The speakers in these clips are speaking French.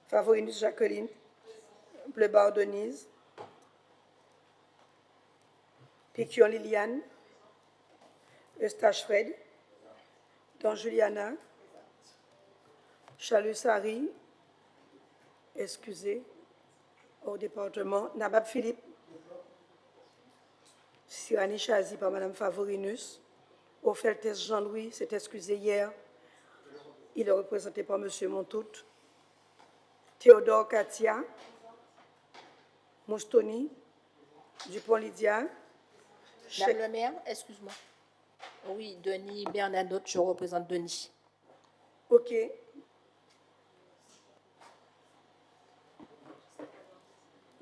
Favorinus Jacqueline, Bleubar Denise, Piquion Liliane, Eustache Fred, Don Juliana, Chalus Harry, excusez, au département, Nabab Philippe, Sirani Chazi par Madame Favorinus, Opheltes Jean-Louis s'est excusé hier, il est représenté par Monsieur Montout, Théodore Katia, Moustoni, Dupont Lydia. Madame le maire, excuse-moi. Oui, Denis Bernadotte, je représente Denis. OK.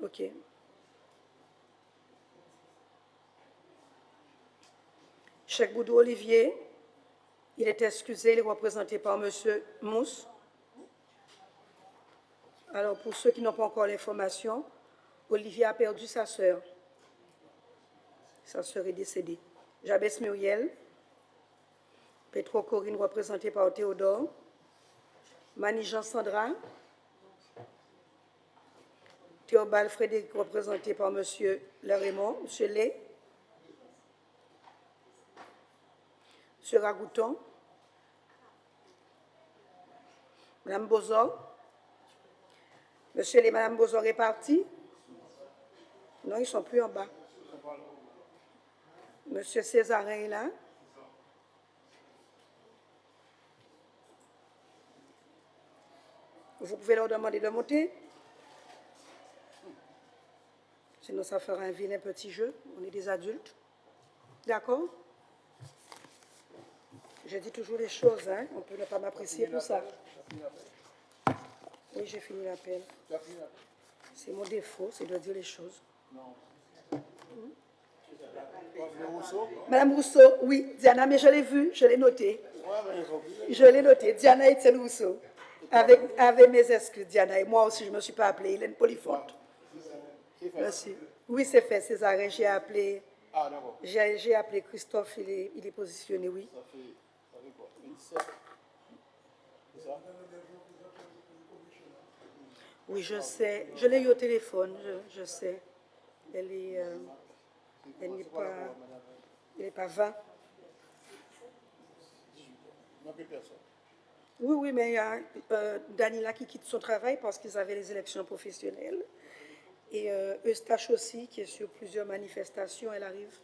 OK. Cheikh Boudou Olivier, il est excusé, il est représenté par Monsieur Mousse. Alors, pour ceux qui n'ont pas encore l'information, Olivier a perdu sa sœur. Sa sœur est décédée. Jabès Muriel, Petro Corinne, représenté par Théodore. Mani-Jean Sandra, Théobald Frédéric, représenté par Monsieur Raymond, Monsieur Lé, Monsieur Ragouton, Madame Bozor. Monsieur Lé et Madame Bozor est parti? Non, ils ne sont plus en bas. Monsieur Césarin est là. Vous pouvez leur demander de monter. Sinon, ça fera un vilain petit jeu. On est des adultes. D'accord? Je dis toujours les choses, hein? On peut ne pas m'apprécier pour ça. Oui, j'ai fini l'appel. C'est mon défaut, c'est de dire les choses. Madame Rousseau, oui, Diana, mais je l'ai vu, je l'ai noté. Je l'ai noté, Diana Etienne Rousseau. Avec mes excuses, Diana, et moi aussi, je ne me suis pas appelée, Hélène Poliforte. Merci. Oui, c'est fait, Césarin, j'ai appelé. Ah, d'accord. J'ai appelé Christophe, il est positionné, oui. Ça fait quoi? 27. C'est ça? Oui, je sais. Je l'ai eu au téléphone, je sais. Elle n'est pas 20. Oui, mais il y a Danila qui quitte son travail parce qu'ils avaient les élections professionnelles. Et Eustache aussi, qui est sur plusieurs manifestations, elle arrive.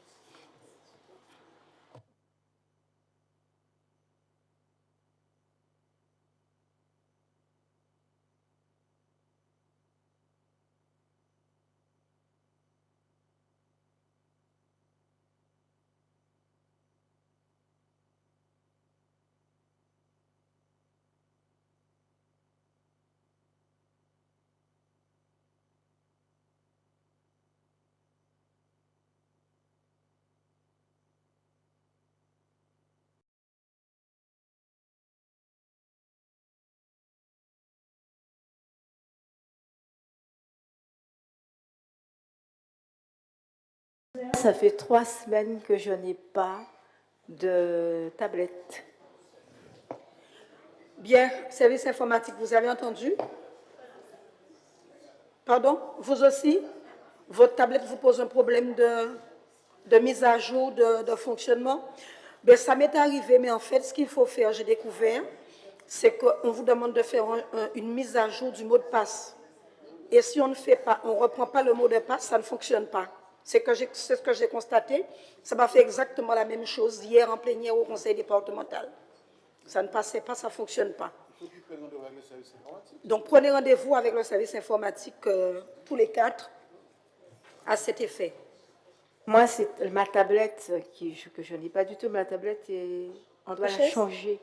Ça fait 3 semaines que je n'ai pas de tablette. Bien, service informatique, vous avez entendu? Pardon? Vous aussi? Votre tablette vous pose un problème de mise à jour, de fonctionnement? Bien, ça m'est arrivé, mais en fait, ce qu'il faut faire, j'ai découvert, c'est qu'on vous demande de faire une mise à jour du mot de passe. Et si on ne fait pas, on ne reprend pas le mot de passe, ça ne fonctionne pas. C'est ce que j'ai constaté. Ça m'a fait exactement la même chose hier en plénière au conseil départemental. Ça ne passait pas, ça ne fonctionne pas. Donc, prenez rendez-vous avec le service informatique tous les 4 à cet effet. Moi, c'est ma tablette que je n'ai pas du tout, ma tablette, et on doit la changer.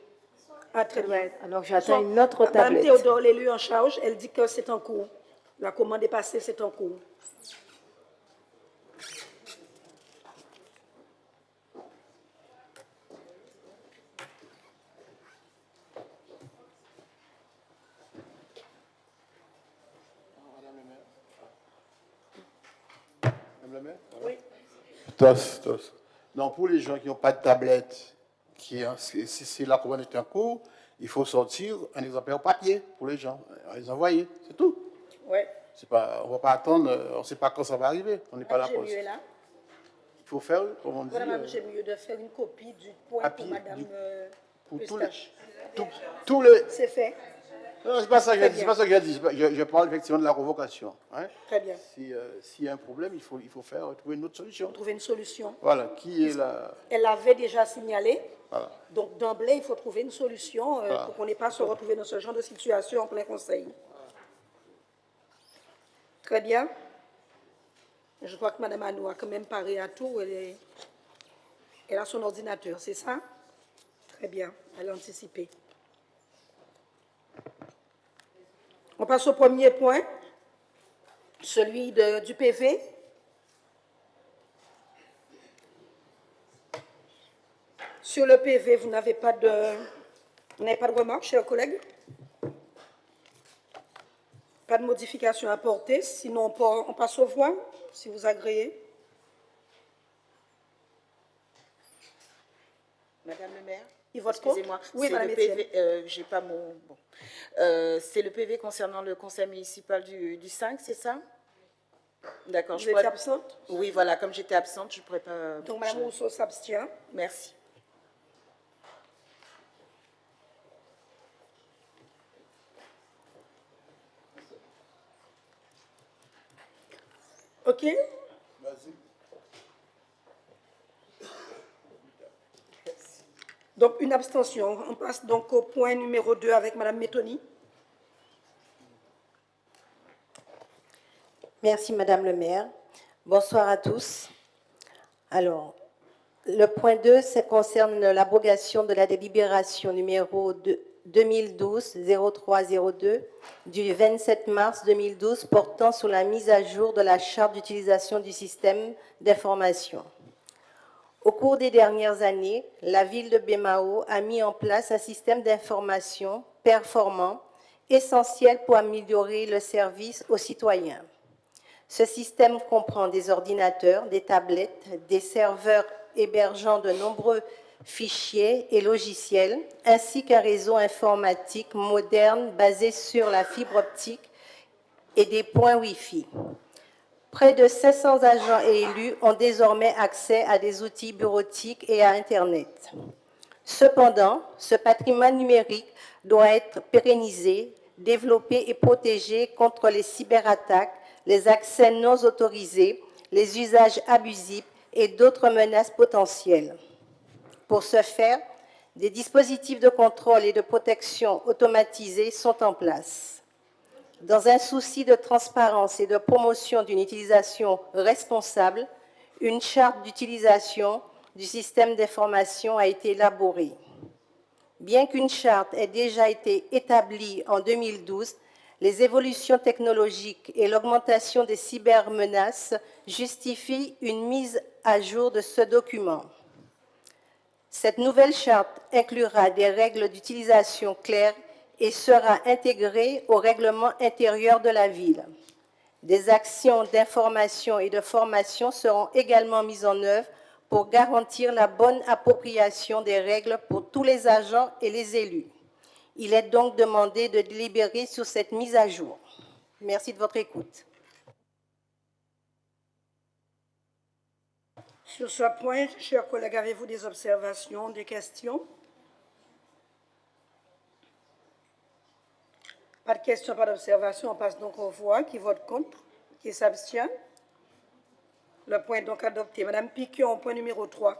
Ah, très bien. Alors, j'attends une autre tablette. Mme Théodore, l'élu en charge, elle dit que c'est en cours. La commande est passée, c'est en cours. Oui. Tos. Donc, pour les gens qui n'ont pas de tablette, si la commande est en cours, il faut sortir un exemplaire papier pour les gens, les envoyer, c'est tout. Ouais. On ne va pas attendre, on ne sait pas quand ça va arriver, on n'est pas là pour ça. Mieux est là. Il faut faire, comme on dit, Madame, j'ai mieux de faire une copie du point papier, pour Madame pour Eustache. tous les... C'est fait. Non, c'est pas ça que j'ai dit, c'est pas ça que j'ai dit. Je parle effectivement de la revocation. Hein. Très bien. S'il y a un problème, il faut trouver une autre solution. Trouver une solution. Voilà, qui est la... Elle l'avait déjà signalé. Voilà. Donc, d'emblée, il faut trouver une solution pour qu'on n'ait pas à se retrouver dans ce genre de situation en plein conseil. Très bien. Je crois que Mme Anou a quand même paré à tout. Elle a son ordinateur, c'est ça? Très bien, elle a anticipé. On passe au premier point, celui du PV. Sur le PV, vous n'avez pas de remarques, chers collègues? Pas de modification à apporter, sinon on passe au voix, si vous agréez. Madame le maire, Il vote excusez-moi, contre? Oui, c'est Madame le PV, j'ai pas mon... Bon. C'est le PV concernant le conseil municipal du 5, c'est ça? D'accord. Vous étiez absente? Oui, voilà, comme j'étais absente, je ne pourrais pas... Donc, Mme Rousseau s'abstient. Merci. OK? Donc, une abstention. On passe donc au point numéro 2 avec Mme Métoni. Merci, Madame le maire. Bonsoir à tous. Alors, le point 2, ça concerne l'abrogation de la délibération numéro 2012-0302 du 27 mars 2012 portant sur la mise à jour de la charte d'utilisation du système d'information. Au cours des dernières années, la ville de Bémao a mis en place un système d'information performant, essentiel pour améliorer le service aux citoyens. Ce système comprend des ordinateurs, des tablettes, des serveurs hébergeant de nombreux fichiers et logiciels, ainsi qu'un réseau informatique moderne basé sur la fibre optique et des points Wi-Fi. Près de 500 agents et élus ont désormais accès à des outils bureautiques et à Internet. Cependant, ce patrimoine numérique doit être pérennisé, développé et protégé contre les cyberattaques, les accès non autorisés, les usages abusifs et d'autres menaces potentielles. Pour ce faire, des dispositifs de contrôle et de protection automatisés sont en place. Dans un souci de transparence et de promotion d'une utilisation responsable, une charte d'utilisation du système d'information a été élaborée. Bien qu'une charte ait déjà été établie en 2012, les évolutions technologiques et l'augmentation des cybermenaces justifient une mise à jour de ce document. Cette nouvelle charte inclura des règles d'utilisation claires et sera intégrée au règlement intérieur de la ville. Des actions d'information et de formation seront également mises en œuvre pour garantir la bonne appropriation des règles pour tous les agents et les élus. Il est donc demandé de délibérer sur cette mise à jour. Merci de votre écoute. Sur ce point, chers collègues, avez-vous des observations, des questions? Pas de questions, pas d'observations. On passe donc aux voix. Qui vote contre? Qui s'abstient? Le point est donc adopté. Madame Piquion, point numéro 3.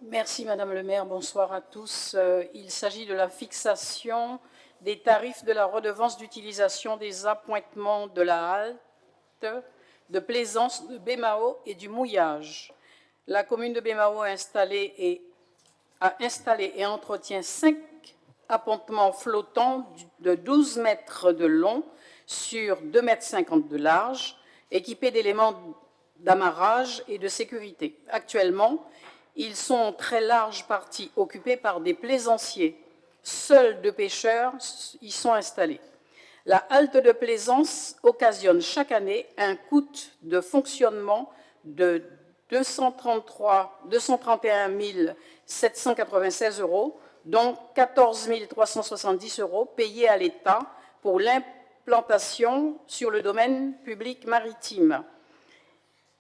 Merci, Madame le maire. Bonsoir à tous. Il s'agit de la fixation des tarifs de la redevance d'utilisation des appointements de la halte de plaisance de Bémao et du mouillage. La commune de Bémao a installé et entretient 5 appontements flottants de 12 mètres de long sur 2,50 mètres de large, équipés d'éléments d'amarrage et de sécurité. Actuellement, ils sont en très large partie occupés par des plaisanciers. Seuls 2 pêcheurs y sont installés. La halte de plaisance occasionne chaque année un coût de fonctionnement de 231 796 €, dont 14 370 € payés à l'État pour l'implantation sur le domaine public maritime.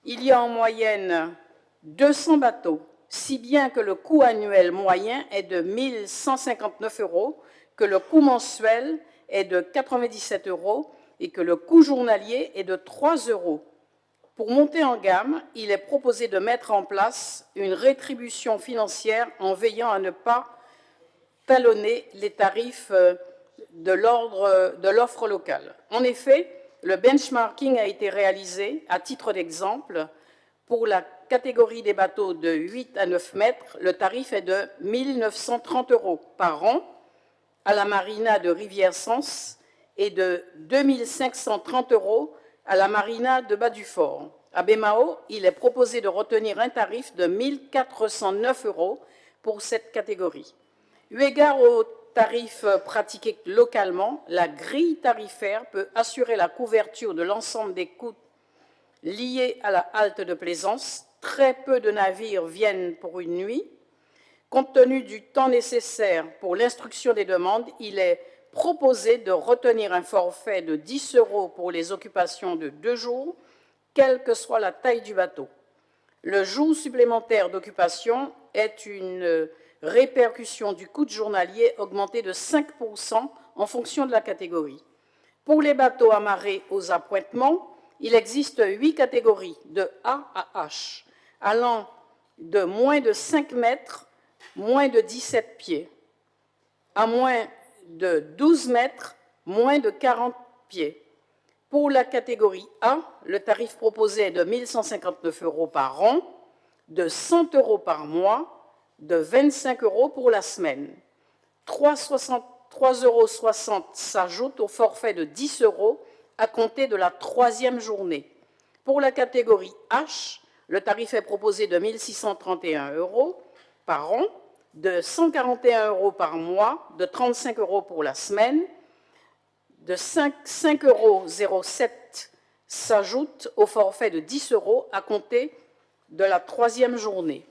Il y a en moyenne 200 bateaux, si bien que le coût annuel moyen est de 1 159 €, que le coût mensuel est de 97 € et que le coût journalier est de 3 €. Pour monter en gamme, il est proposé de mettre en place une rétribution financière en veillant à ne pas talonner les tarifs de l'offre locale. En effet, le benchmarking a été réalisé, à titre d'exemple, pour la catégorie des bateaux de 8 à 9 mètres, le tarif est de 1 930 € par an à la marina de Rivière-Sens et de 2 530 € à la marina de Bas-du-Fort. À Baie-Mahault, il est proposé de retenir un tarif de 1 409 € pour cette catégorie. Eu égard aux tarifs pratiqués localement, la grille tarifaire peut assurer la couverture de l'ensemble des coûts liés à la halte de plaisance. Très peu de navires viennent pour une nuit. Compte tenu du temps nécessaire pour l'instruction des demandes, il est proposé de retenir un forfait de 10 € pour les occupations de 2 jours, quelle que soit la taille du bateau. Le jour supplémentaire d'occupation est une répercussion du coût journalier augmenté de 5% en fonction de la catégorie. Pour les bateaux amarrés aux appointements, il existe 8 catégories de A à H, allant de moins de 5 mètres, moins de 17 pieds, à moins de 12 mètres, moins de 40 pieds. Pour la catégorie A, le tarif proposé est de 1 159 € par an, de 100 € par mois, de 25 € pour la semaine. 3,60 € s'ajoutent au forfait de 10 € à compter de la 3e journée. Pour la catégorie H, le tarif est proposé de 1 631 € par an, de 141 € par mois, de 35 € pour la semaine, de 5,07 € s'ajoute au forfait de 10 € à compter de la 3e journée.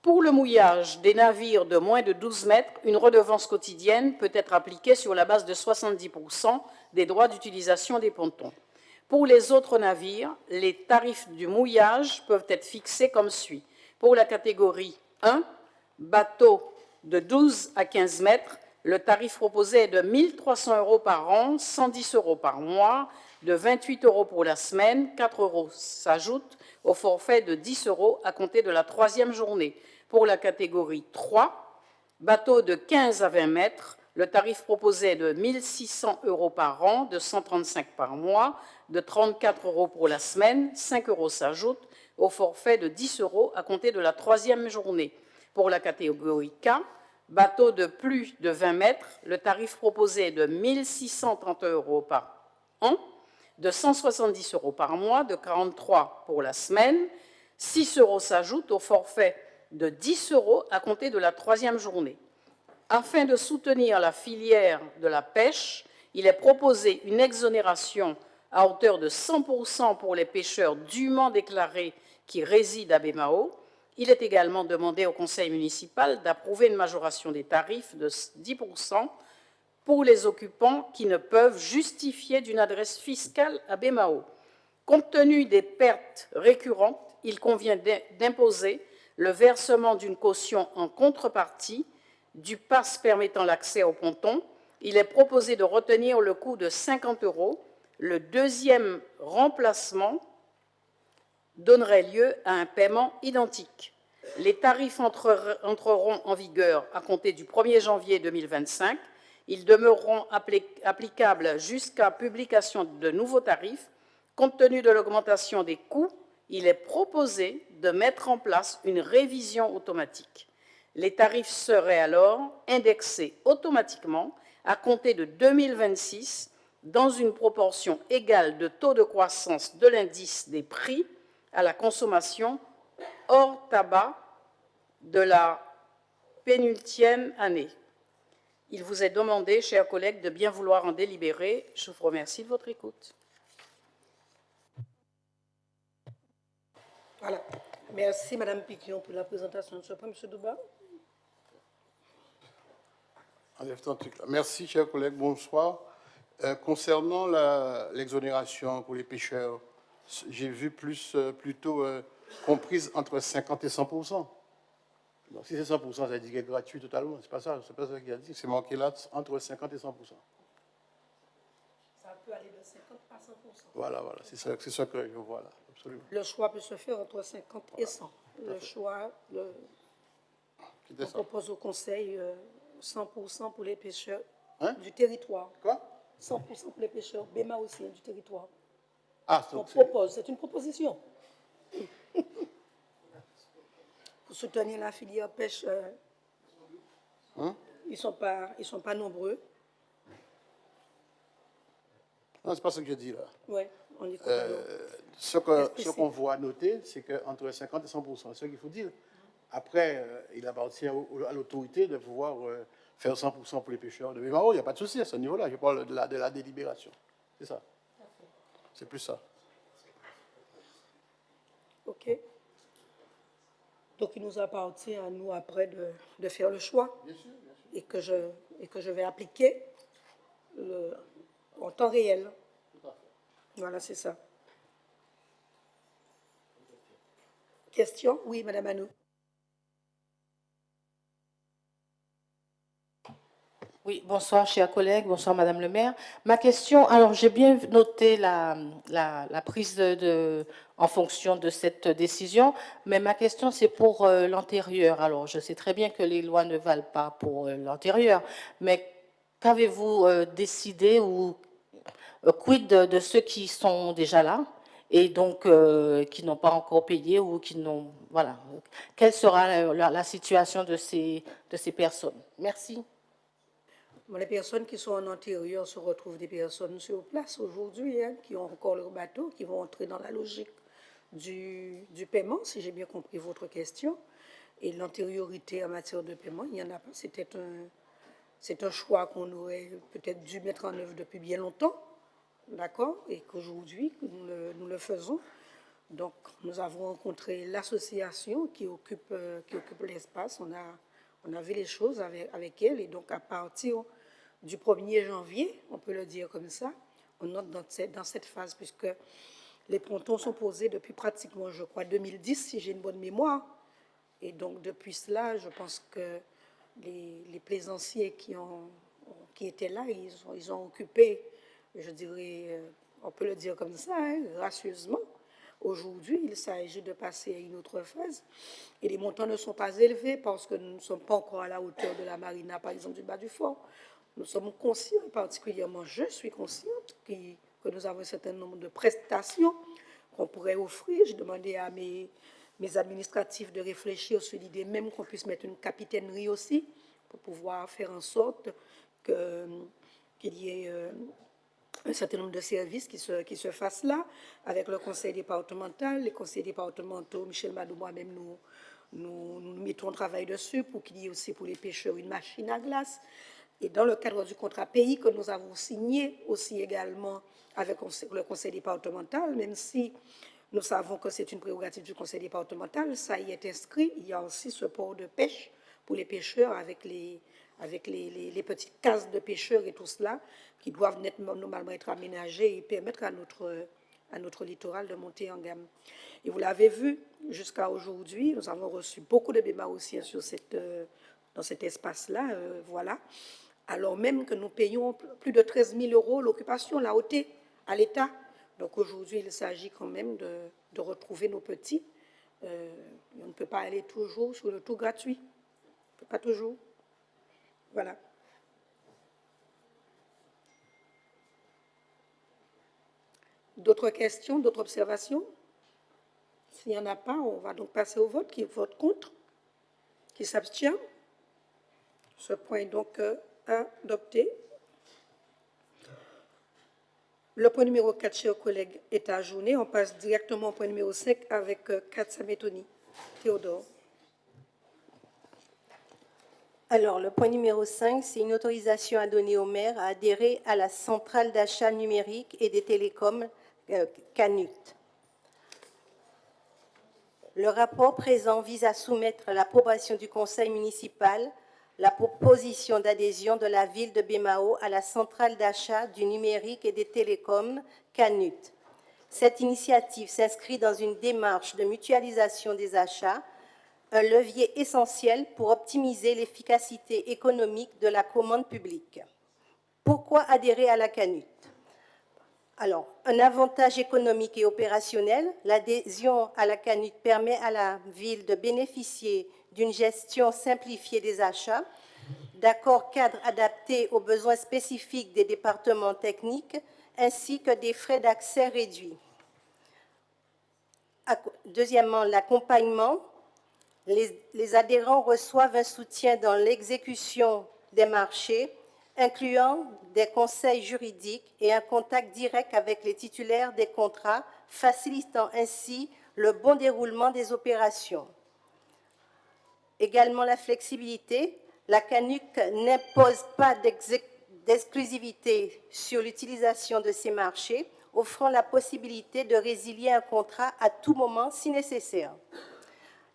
Pour le mouillage des navires de moins de 12 mètres, une redevance quotidienne peut être appliquée sur la base de 70% des droits d'utilisation des pontons. Pour les autres navires, les tarifs du mouillage peuvent être fixés comme suit. Pour la catégorie 1, bateau de 12 à 15 mètres, le tarif proposé est de 1 300 € par an, 110 € par mois, de 28 € pour la semaine, 4 € s'ajoutent au forfait de 10 € à compter de la 3e journée. Pour la catégorie 3, bateau de 15 à 20 mètres, le tarif proposé est de 1 600 € par an, de 135 € par mois, de 34 € pour la semaine, 5 € s'ajoutent au forfait de 10 € à compter de la 3e journée. Pour la catégorie K, bateau de plus de 20 mètres, le tarif proposé est de 1 630 € par an, de 170 € par mois, de 43 € pour la semaine. 6 € s'ajoutent au forfait de 10 € à compter de la 3e journée. Afin de soutenir la filière de la pêche, il est proposé une exonération à hauteur de 100% pour les pêcheurs dûment déclarés qui résident à Baie-Mahault. Il est également demandé au conseil municipal d'approuver une majoration des tarifs de 10% pour les occupants qui ne peuvent justifier d'une adresse fiscale à Baie-Mahault. Compte tenu des pertes récurrentes, il convient d'imposer le versement d'une caution en contrepartie du pass permettant l'accès au ponton. Il est proposé de retenir le coût de 50 €. Le deuxième remplacement donnerait lieu à un paiement identique. Les tarifs entreront en vigueur à compter du 1er janvier 2025. Ils demeureront applicables jusqu'à publication de nouveaux tarifs. Compte tenu de l'augmentation des coûts, il est proposé de mettre en place une révision automatique. Les tarifs seraient alors indexés automatiquement à compter de 2026 dans une proportion égale de taux de croissance de l'indice des prix à la consommation hors tabac de la pénultième année. Il vous est demandé, chers collègues, de bien vouloir en délibérer. Je vous remercie de votre écoute. Voilà. Merci, Madame Piquion, pour la présentation de ce point. Monsieur Douba. Enlève ton truc là. Merci, chers collègues. Bonsoir. Concernant l'exonération pour les pêcheurs, j'ai vu plutôt comprise entre 50 et 100%. Donc, si c'est 100%, ça veut dire qu'il est gratuit totalement. C'est pas ça qu'il a dit. C'est marqué là entre 50 et 100%. Ça peut aller de 50 à 100%. Voilà, c'est ça que je vois là. Absolument. Le choix peut se faire entre 50 et 100. Le choix, on propose au Conseil 100% pour les pêcheurs du territoire. Quoi? 100% pour les pêcheurs Béma aussi du territoire. Ah, On propose, c'est une proposition. Pour soutenir la filière pêche, ils sont pas nombreux. Non, c'est pas ce que je dis là. Oui, on y Ce qu'on voit noter, c'est qu'entre 50 et 100%, c'est ce qu'il faut dire. Après, il appartient à l'autorité de pouvoir faire 100% pour les pêcheurs de Bémao. Il n'y a pas de souci à ce niveau-là. Je parle de la délibération. C'est ça. C'est plus ça. OK. Donc, il nous appartient à nous après de faire le choix. Bien sûr. Et que je vais appliquer en temps réel. Tout à fait. Voilà, c'est ça. Question? Oui, Madame Anou. Oui, bonsoir, chers collègues, bonsoir, Madame le maire. Ma question, alors j'ai bien noté la prise en fonction de cette décision, mais ma question, c'est pour l'antérieur. Alors, je sais très bien que les lois ne valent pas pour l'antérieur, mais qu'avez-vous décidé ou quid de ceux qui sont déjà là et donc qui n'ont pas encore payé ou qui n'ont... Voilà. Quelle sera la situation de ces personnes? Merci. Les personnes qui sont en antérieur se retrouvent des personnes sur place aujourd'hui, qui ont encore leur bateau, qui vont entrer dans la logique du paiement, si j'ai bien compris votre question. Et l'antériorité en matière de paiement, il n'y en a pas. C'est un choix qu'on aurait peut-être dû mettre en œuvre depuis bien longtemps, d'accord, et qu'aujourd'hui, nous le faisons. Donc, nous avons rencontré l'association qui occupe l'espace. On a vu les choses avec elle, et donc à partir du 1er janvier, on peut le dire comme ça, on entre dans cette phase, puisque les pontons sont posés depuis pratiquement, je crois, 2010, si j'ai une bonne mémoire. Et donc, depuis cela, je pense que les plaisanciers qui étaient là, ils ont occupé, je dirais, on peut le dire comme ça, gracieusement. Aujourd'hui, il s'agit de passer à une autre phase. Et les montants ne sont pas élevés parce que nous ne sommes pas encore à la hauteur de la marina, par exemple, du bas du fort. Nous sommes conscients, particulièrement je suis consciente, que nous avons un certain nombre de prestations qu'on pourrait offrir. J'ai demandé à mes administratifs de réfléchir sur l'idée même qu'on puisse mettre une capitainerie aussi pour pouvoir faire en sorte qu'il y ait un certain nombre de services qui se fassent là, avec le conseil départemental, les conseils départementaux, Michel Madou, moi-même, nous mettons un travail dessus pour qu'il y ait aussi pour les pêcheurs une machine à glace. Et dans le cadre du contrat pays que nous avons signé aussi également avec le conseil départemental, même si nous savons que c'est une prérogative du conseil départemental, ça y est inscrit. Il y a aussi ce port de pêche pour les pêcheurs avec les petites cases de pêcheurs et tout cela qui doivent normalement être aménagées et permettre à notre littoral de monter en gamme. Et vous l'avez vu, jusqu'à aujourd'hui, nous avons reçu beaucoup de bémaossiens dans cet espace-là, voilà. Alors même que nous payons plus de 13 000 € l'occupation, la OT, à l'État. Donc aujourd'hui, il s'agit quand même de retrouver nos petits. On ne peut pas aller toujours sur le tout gratuit. On ne peut pas toujours. Voilà. D'autres questions, d'autres observations? S'il n'y en a pas, on va donc passer au vote. Qui vote contre? Qui s'abstient? Ce point est donc adopté. Le point numéro 4, chers collègues, est ajourné. On passe directement au point numéro 5 avec Katsametoni. Théodore. Alors, le point numéro 5, c'est une autorisation à donner au maire à adhérer à la centrale d'achat numérique et des télécoms CANUT. Le rapport présent vise à soumettre à l'approbation du conseil municipal la proposition d'adhésion de la ville de Bémao à la centrale d'achat du numérique et des télécoms CANUT. Cette initiative s'inscrit dans une démarche de mutualisation des achats, un levier essentiel pour optimiser l'efficacité économique de la commande publique. Pourquoi adhérer à la CANUT? Alors, un avantage économique et opérationnel, l'adhésion à la CANUT permet à la ville de bénéficier d'une gestion simplifiée des achats, d'accords cadres adaptés aux besoins spécifiques des départements techniques, ainsi que des frais d'accès réduits. Deuxièmement, l'accompagnement. Les adhérents reçoivent un soutien dans l'exécution des marchés, incluant des conseils juridiques et un contact direct avec les titulaires des contrats, facilitant ainsi le bon déroulement des opérations. Également la flexibilité. La CANUC n'impose pas d'exclusivité sur l'utilisation de ces marchés, offrant la possibilité de résilier un contrat à tout moment si nécessaire.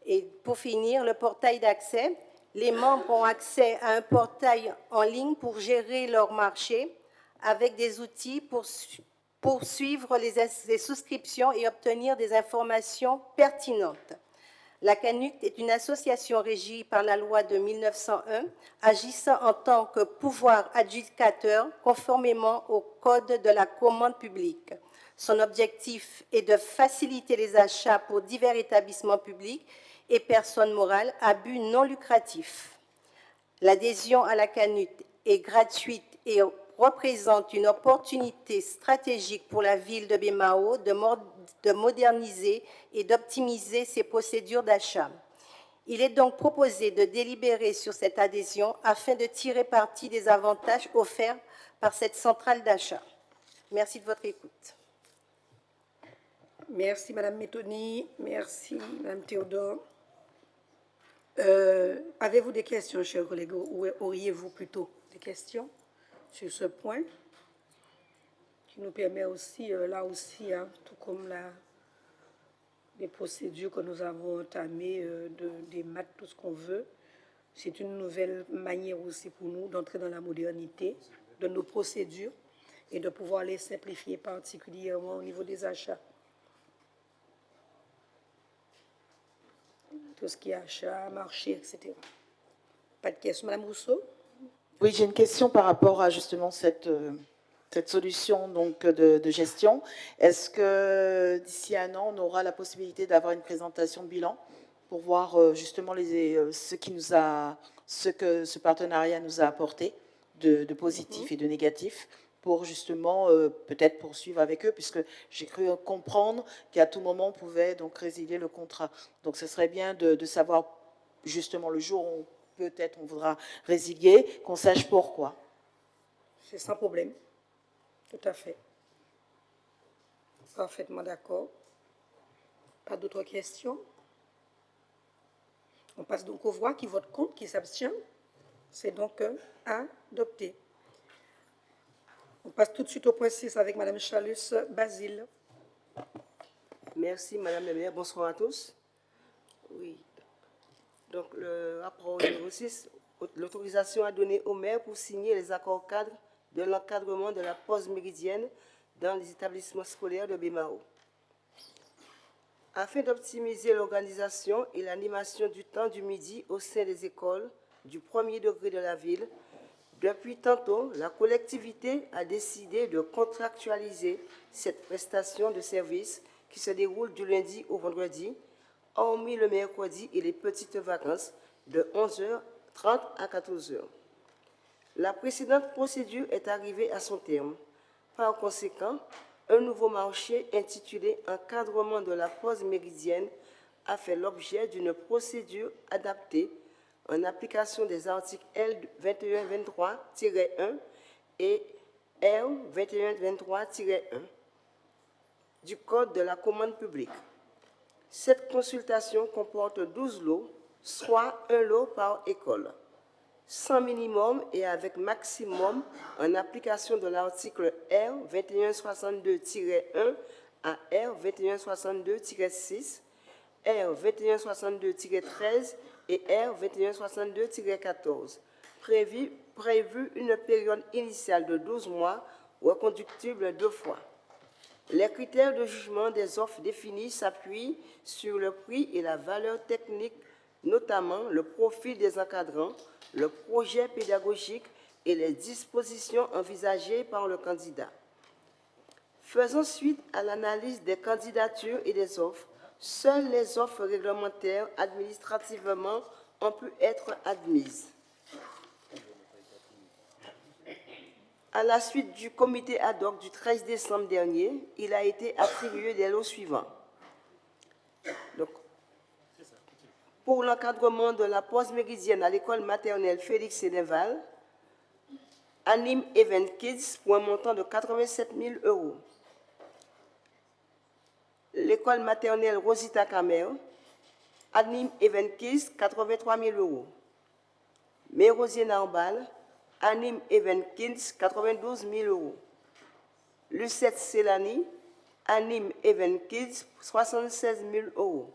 Et pour finir, le portail d'accès. Les membres ont accès à un portail en ligne pour gérer leur marché avec des outils pour suivre les souscriptions et obtenir des informations pertinentes. La CANUC est une association régie par la loi de 1901, agissant en tant que pouvoir adjudicateur conformément au Code de la commande publique. Son objectif est de faciliter les achats pour divers établissements publics et personnes morales à but non lucratif. L'adhésion à la CANUT est gratuite et représente une opportunité stratégique pour la ville de Bémao de moderniser et d'optimiser ses procédures d'achat. Il est donc proposé de délibérer sur cette adhésion afin de tirer parti des avantages offerts par cette centrale d'achat. Merci de votre écoute. Merci, Madame Métoni. Merci, Madame Théodore. Avez-vous des questions, chers collègues, ou auriez-vous plutôt des questions sur ce point qui nous permet aussi, là aussi, hein, tout comme les procédures que nous avons entamées, des maths, tout ce qu'on veut, c'est une nouvelle manière aussi pour nous d'entrer dans la modernité de nos procédures et de pouvoir les simplifier particulièrement au niveau des achats. Tout ce qui est achat, marché, etc. Pas de questions. Madame Rousseau? Oui, j'ai une question par rapport à justement cette solution donc, de gestion. Est-ce que d'ici un an, on aura la possibilité d'avoir une présentation de bilan pour voir justement ce que ce partenariat nous a apporté de positif et de négatif, pour justement peut-être poursuivre avec eux, puisque j'ai cru comprendre qu'à tout moment, on pouvait donc résilier le contrat. Donc, ce serait bien de savoir justement le jour où peut-être on voudra résilier, qu'on sache pourquoi. C'est sans problème. Tout à fait. Parfaitement d'accord. Pas d'autres questions? On passe donc aux voix. Qui vote contre, qui s'abstient? C'est donc adopté. On passe tout de suite au point 6 avec Madame Chalus-Basile. Merci, Madame la maire. Bonsoir à tous. Oui. Donc, le rapport numéro 6, l'autorisation à donner au maire pour signer les accords cadres de l'encadrement de la pause méridienne dans les établissements scolaires de Bémao. Afin d'optimiser l'organisation et l'animation du temps du midi au sein des écoles du premier degré de la ville, depuis tantôt, la collectivité a décidé de contractualiser cette prestation de service qui se déroule du lundi au vendredi, hormis le mercredi et les petites vacances, de 11h30 à 14h. La précédente procédure est arrivée à son terme. Par conséquent, un nouveau marché intitulé « Encadrement de la pause méridienne » a fait l'objet d'une procédure adaptée en application des articles L2123-1 et R2123-1 du Code de la commande publique. Cette consultation comporte 12 lots, soit un lot par école, sans minimum et avec maximum en application de l'article R2162-1 à R2162-6 R 2162-13 et R 2162-14, prévu une période initiale de 12 mois, reconductible 2 fois. Les critères de jugement des offres définis s'appuient sur le prix et la valeur technique, notamment le profil des encadrants, le projet pédagogique et les dispositions envisagées par le candidat. Faisant suite à l'analyse des candidatures et des offres, seules les offres réglementaires administrativement ont pu être admises. À la suite du comité ad hoc du 13 décembre dernier, il a été attribué des lots suivants. Donc, pour l'encadrement de la pause méridienne à l'école maternelle Félix Sénéval, Anime Event Kids pour un montant de 87 000 €. L'école maternelle Rosita Kamer, Anime Event Kids, 83 000 €. Mérosier Narbal, Anime Event Kids, 92 000 €. Lucette Célani, Anime Event Kids, 76 000 €.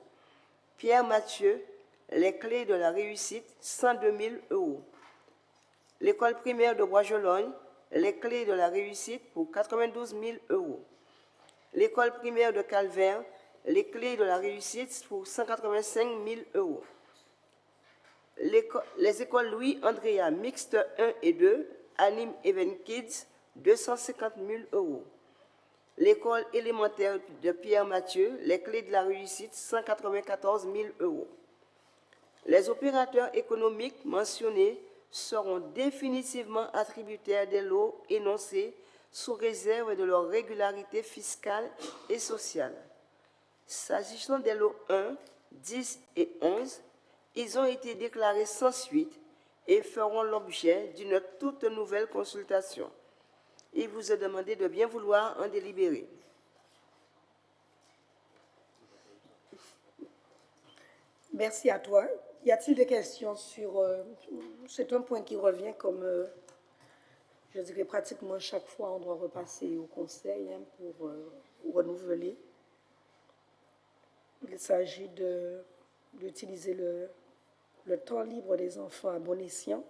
Pierre Mathieu, Les Clés de la Réussite, 102 000 €. L'école primaire de Bois-Jologne, Les Clés de la Réussite pour 92 000 €. L'école primaire de Calvaire, Les Clés de la Réussite pour 185 000 €. Les écoles Louis-Andrea Mixte 1 et 2, Anime Event Kids, 250 000 €. L'école élémentaire de Pierre Mathieu, Les Clés de la Réussite, 194 000 €. Les opérateurs économiques mentionnés seront définitivement attributaires des lots énoncés sous réserve de leur régularité fiscale et sociale. S'agissant des lots 1, 10 et 11, ils ont été déclarés sans suite et feront l'objet d'une toute nouvelle consultation. Il vous est demandé de bien vouloir en délibérer. Merci à toi. Y a-t-il des questions sur... c'est un point qui revient comme, je dirais pratiquement chaque fois, on doit repasser au conseil pour renouveler. Il s'agit d'utiliser le temps libre des enfants à bon escient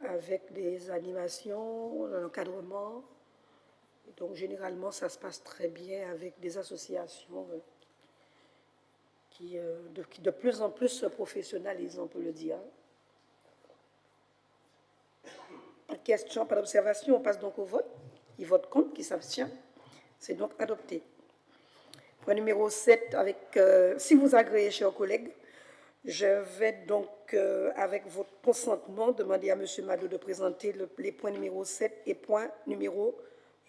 avec des animations, un encadrement. Donc, généralement, ça se passe très bien avec des associations qui de plus en plus se professionnalisent, on peut le dire. Question, pas d'observation, on passe donc au vote. Qui vote contre, qui s'abstient. C'est donc adopté. Point numéro 7, si vous agréez, chers collègues, je vais donc, avec votre consentement, demander à M. Mado de présenter les points numéro 7 et point numéro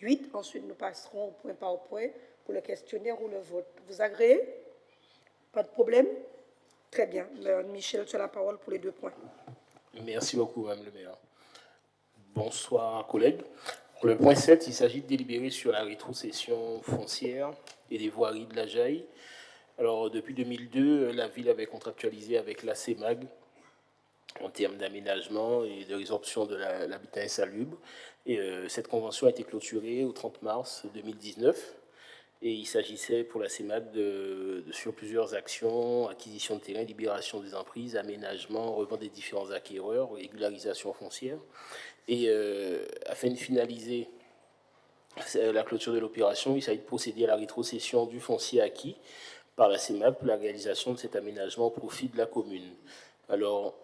8. Ensuite, nous passerons au point par point pour le questionnaire ou le vote. Vous agréez? Pas de problème? Très bien. Michel, tu as la parole pour les 2 points. Merci beaucoup, Mme le maire. Bonsoir, collègues. Pour le point 7, il s'agit de délibérer sur la rétrocession foncière et des voiries de la Jaille. Alors, depuis 2002, la ville avait contractualisé avec la CEMAG en termes d'aménagement et de résorption de l'habitat insalubre. Et cette convention a été clôturée au 30 mars 2019. Et il s'agissait pour la CEMAG sur plusieurs actions: acquisition de terrain, libération des emprises, aménagement, revente des différents acquéreurs, régularisation foncière. Et afin de finaliser la clôture de l'opération, il s'agit de procéder à la rétrocession du foncier acquis par la CEMAG pour la réalisation de cet aménagement au profit de la commune. Alors,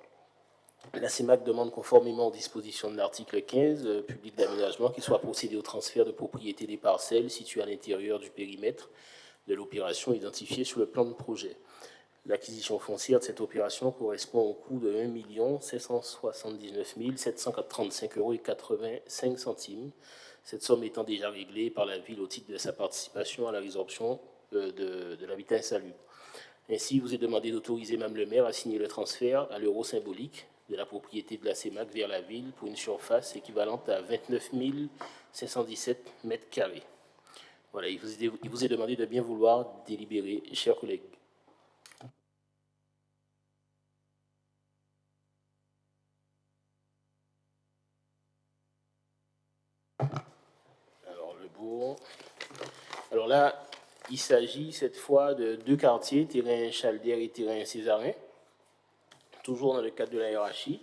la CEMAG demande, conformément aux dispositions de l'article 15, public d'aménagement, qu'il soit procédé au transfert de propriété des parcelles situées à l'intérieur du périmètre de l'opération identifiée sur le plan de projet. L'acquisition foncière de cette opération correspond au coût de 1 579 735,85 €, cette somme étant déjà réglée par la ville au titre de sa participation à la résorption de l'habitat insalubre. Ainsi, il vous est demandé d'autoriser Mme le maire à signer le transfert à l'euro symbolique de la propriété de la CEMAG vers la ville pour une surface équivalente à 29 517 mètres carrés. Voilà, il vous est demandé de bien vouloir délibérer, chers collègues. Alors, le bourg. Alors là, Il s'agit cette fois de 2 quartiers, terrain Chalder et terrain Césarin, toujours dans le cadre de la hiérarchie.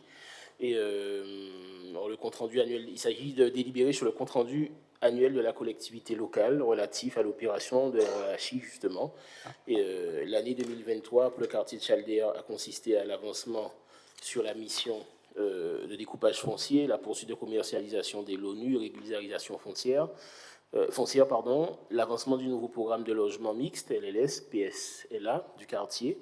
Et le compte-rendu annuel, il s'agit de délibérer sur le compte-rendu annuel de la collectivité locale relatif à l'opération de la hiérarchie, justement. Et l'année 2023, pour le quartier de Chalder, a consisté à l'avancement sur la mission de découpage foncier, la poursuite de commercialisation des l'ONU, régularisation foncière, l'avancement du nouveau programme de logement mixte, LLS, PSLA, du quartier,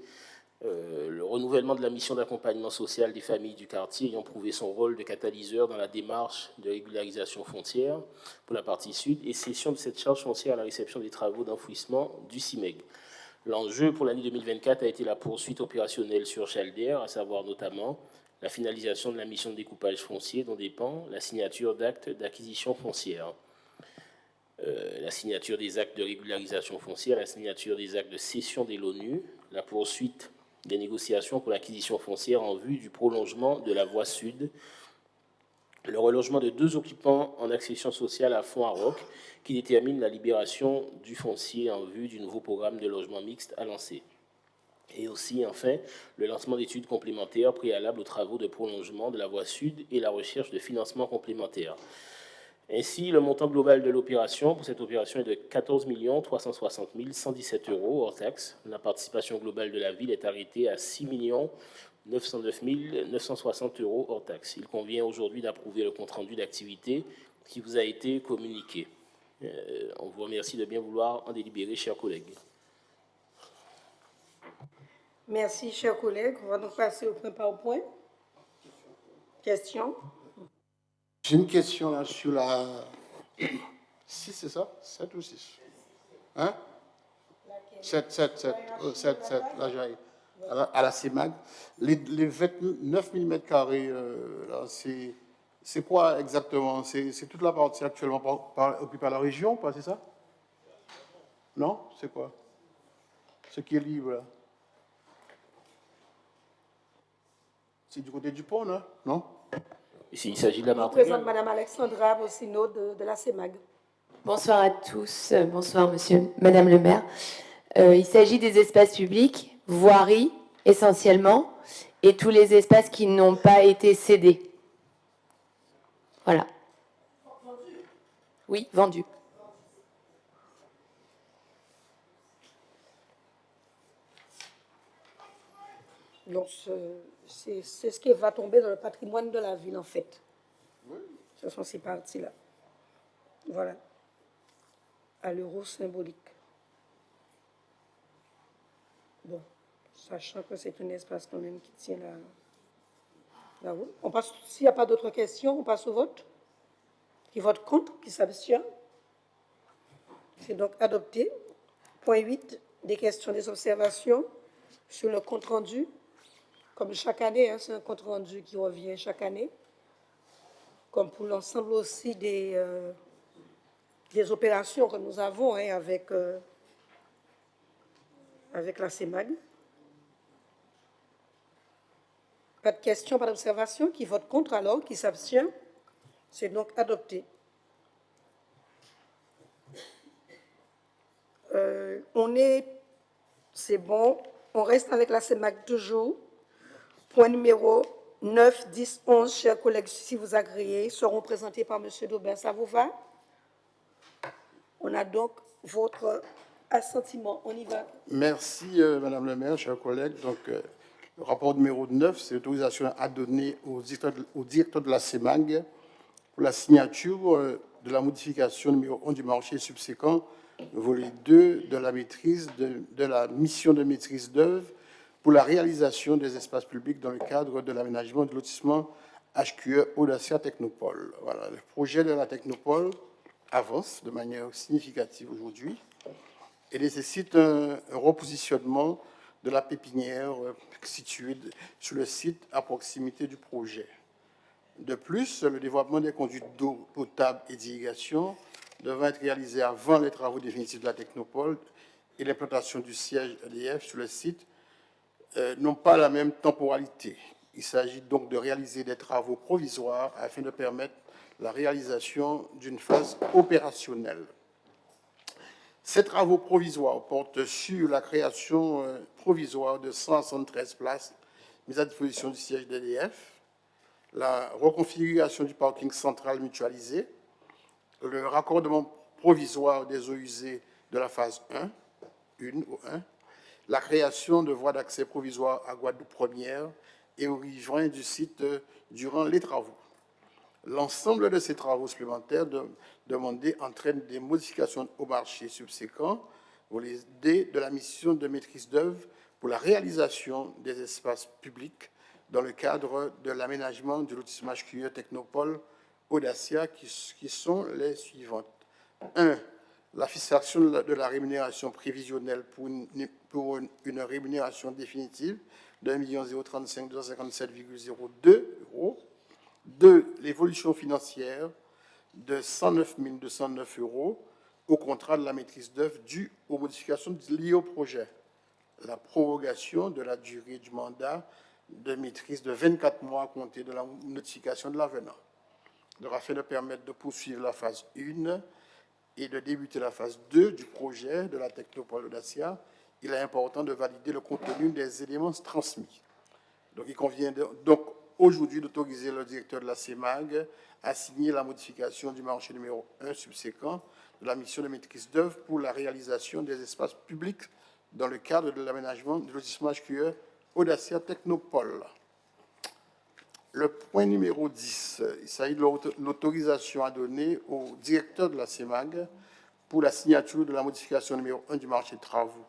le renouvellement de la mission d'accompagnement social des familles du quartier ayant prouvé son rôle de catalyseur dans la démarche de régularisation foncière pour la partie sud et cession de cette charge foncière à la réception des travaux d'enfouissement du CIMEG. L'enjeu pour l'année 2024 a été la poursuite opérationnelle sur Chalder, à savoir notamment la finalisation de la mission de découpage foncier dont dépend la signature d'actes d'acquisition foncière, la signature des actes de régularisation foncière, la signature des actes de cession des l'ONU, la poursuite des négociations pour l'acquisition foncière en vue du prolongement de la voie sud, le relogement de 2 occupants en accession sociale à Fond-à-Roc, qui détermine la libération du foncier en vue du nouveau programme de logement mixte à lancer. Et aussi, enfin, le lancement d'études complémentaires préalables aux travaux de prolongement de la voie sud et la recherche de financement complémentaire. Ainsi, le montant global de l'opération, pour cette opération, est de 14 360 117 € hors taxe. La participation globale de la ville est arrêtée à 6 909 960 € hors taxe. Il convient aujourd'hui d'approuver le compte-rendu d'activité qui vous a été communiqué. On vous remercie de bien vouloir en délibérer, chers collègues. Merci, chers collègues. On va donc passer au point par point. Question? J'ai une question là sur la 6, c'est ça? 7 ou 6? Hein? 7, là j'arrive. À la CEMAG. Les 29 mm carrés, là, c'est quoi exactement? C'est toute la partie actuellement occupée par la région, c'est ça? Non? C'est quoi? Ce qui est libre là? C'est du côté du pont, là? Non? Ici, il s'agit de la Je Martinique. présente Mme Alexandra Bossino de la CEMAG. Bonsoir à tous. Bonsoir, Madame le maire. Il s'agit des espaces publics, voiries essentiellement, et tous les espaces qui n'ont pas été cédés. Voilà. Oui, vendus. Donc, c'est ce qui va tomber dans le patrimoine de la ville, en fait. Oui. Ce sont ces parties-là. Voilà. À l'euro symbolique. Bon, sachant que c'est un espace quand même qui tient la route. On passe, s'il n'y a pas d'autres questions, on passe au vote. Qui vote contre, qui s'abstient. C'est donc adopté. Point 8, des questions, des observations sur le compte-rendu. Comme chaque année, hein, c'est un compte-rendu qui revient chaque année. Comme pour l'ensemble aussi des opérations que nous avons hein, avec la CEMAG. Pas de questions, pas d'observations. Qui vote contre alors, qui s'abstient. C'est donc adopté. C'est bon, on reste avec la CEMAG toujours. Point numéro 9, 10, 11, chers collègues, si vous agréez, seront présentés par M. Daubin. Ça vous va? On a donc votre assentiment. On y va. Merci, Madame le maire, chers collègues. Donc, le rapport numéro 9, c'est l'autorisation à donner au directeur de la CEMAG pour la signature de la modification numéro 1 du marché subséquent, volet 2 de la maîtrise de la mission de maîtrise d'œuvre pour la réalisation des espaces publics dans le cadre de l'aménagement du lotissement HQE Audacia Technopole. Voilà, le projet de la Technopole avance de manière significative aujourd'hui et nécessite un repositionnement de la pépinière située sur le site à proximité du projet. De plus, le développement des conduites d'eau potable et d'irrigation devra être réalisé avant les travaux définitifs de la Technopole et l'implantation du siège EDF sur le site n'ont pas la même temporalité. Il s'agit donc de réaliser des travaux provisoires afin de permettre la réalisation d'une phase opérationnelle. Ces travaux provisoires portent sur la création provisoire de 173 places mises à disposition du siège d'EDF, la reconfiguration du parking central mutualisé, le raccordement provisoire des eaux usées de la phase 1, la création de voies d'accès provisoires à Guadeloupe première et aux riverains du site durant les travaux. L'ensemble de ces travaux supplémentaires demandés entraîne des modifications au marché subséquent pour les D de la mission de maîtrise d'œuvre pour la réalisation des espaces publics dans le cadre de l'aménagement du lotissement HQE Technopole Audacia qui sont les suivantes. 1. La fixation de la rémunération prévisionnelle pour une rémunération définitive de 1 035 257,02 €. 2. L'évolution financière de 109 209 € au contrat de la maîtrise d'œuvre due aux modifications liées au projet. La prorogation de la durée du mandat de maîtrise de 24 mois à compter de la notification de l'avenant. Donc, afin de permettre de poursuivre la phase 1 et de débuter la phase 2 du projet de la Technopole Audacia, il est important de valider le contenu des éléments transmis. Donc, il convient donc aujourd'hui d'autoriser le directeur de la CEMAG à signer la modification du marché numéro 1 subséquent de la mission de maîtrise d'œuvre pour la réalisation des espaces publics dans le cadre de l'aménagement du lotissement HQE Audacia Technopole. Le point numéro 10, il s'agit de l'autorisation à donner au directeur de la CEMAG pour la signature de la modification numéro 1 du marché de travaux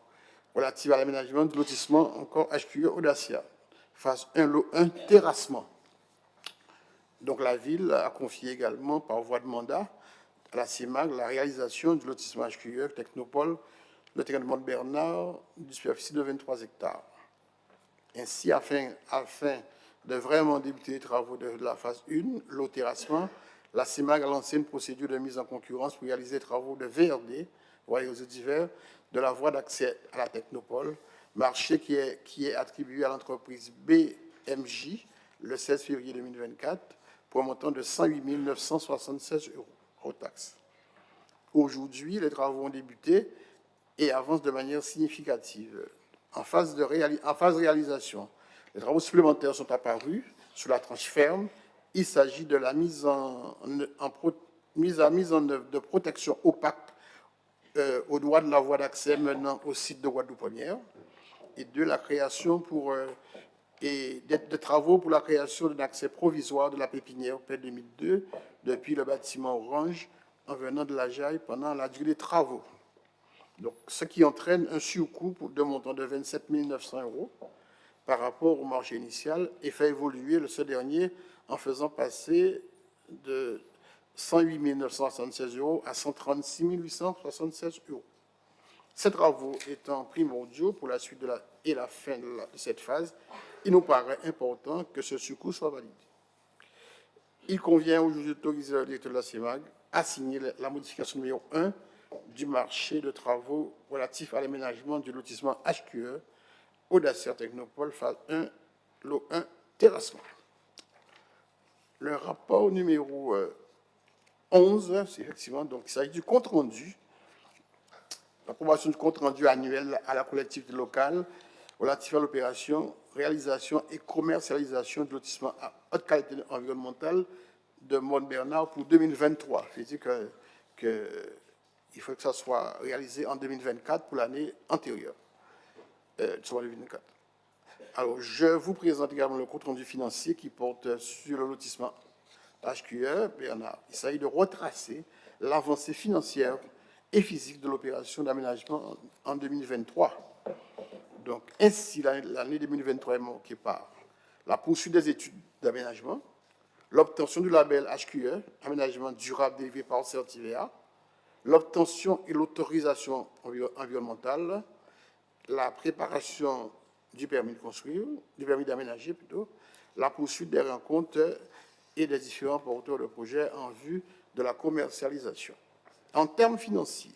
relative à l'aménagement du lotissement encore HQE Audacia, phase 1, lot 1, terrassement. Donc la ville a confié également par voie de mandat à la CEMAG la réalisation du lotissement HQE Technopole, le terrain de Mont-Bernard, d'une superficie de 23 hectares. Ainsi, afin de vraiment débuter les travaux de la phase 1, l'eau terrassement, la CEMAG a lancé une procédure de mise en concurrence pour réaliser les travaux de VRD, voies et divers, de la voie d'accès à la Technopole, marché qui est attribué à l'entreprise BMJ le 16 février 2024 pour un montant de 108 976 € hors taxes. Aujourd'hui, les travaux ont débuté et avancent de manière significative. En phase de réalisation, les travaux supplémentaires sont apparus sur la tranche ferme. Il s'agit de la mise en œuvre de protection opaque au droit de la voie d'accès menant au site de Guadeloupe première et de la création de travaux pour la création d'un accès provisoire de la pépinière P2002 depuis le bâtiment orange en venant de la Jaille pendant la durée des travaux. Donc, ce qui entraîne un surcoût de montant de 27 900 € par rapport au marché initial et fait évoluer ce dernier en faisant passer de 108 976 € à 136 876 €. Ces travaux étant primordiaux pour la suite et la fin de cette phase, il nous paraît important que ce surcoût soit validé. Il convient aujourd'hui d'autoriser le directeur de la CEMAG à signer la modification numéro 1 du marché de travaux relatifs à l'aménagement du lotissement HQE Audacia Technopole, phase 1, lot 1, terrassement. Le rapport numéro 11, c'est effectivement, donc, il s'agit du compte-rendu, l'approbation du compte-rendu annuel à la collectivité locale relatif à l'opération réalisation et commercialisation du lotissement à haute qualité environnementale de Mont-Bernard pour 2023. C'est-à-dire qu'il faut que ça soit réalisé en 2024 pour l'année antérieure. 2024. Alors, je vous présente également le compte-rendu financier qui porte sur le lotissement HQE Bernard. Il s'agit de retracer l'avancée financière et physique de l'opération d'aménagement en 2023. Donc, ainsi, l'année 2023 est marquée par la poursuite des études d'aménagement, l'obtention du label HQE, aménagement durable délivré par CRTVA, l'obtention et l'autorisation environnementale, la préparation du permis de construire, du permis d'aménager plutôt, la poursuite des rencontres et des différents porteurs de projets en vue de la commercialisation. En termes financiers,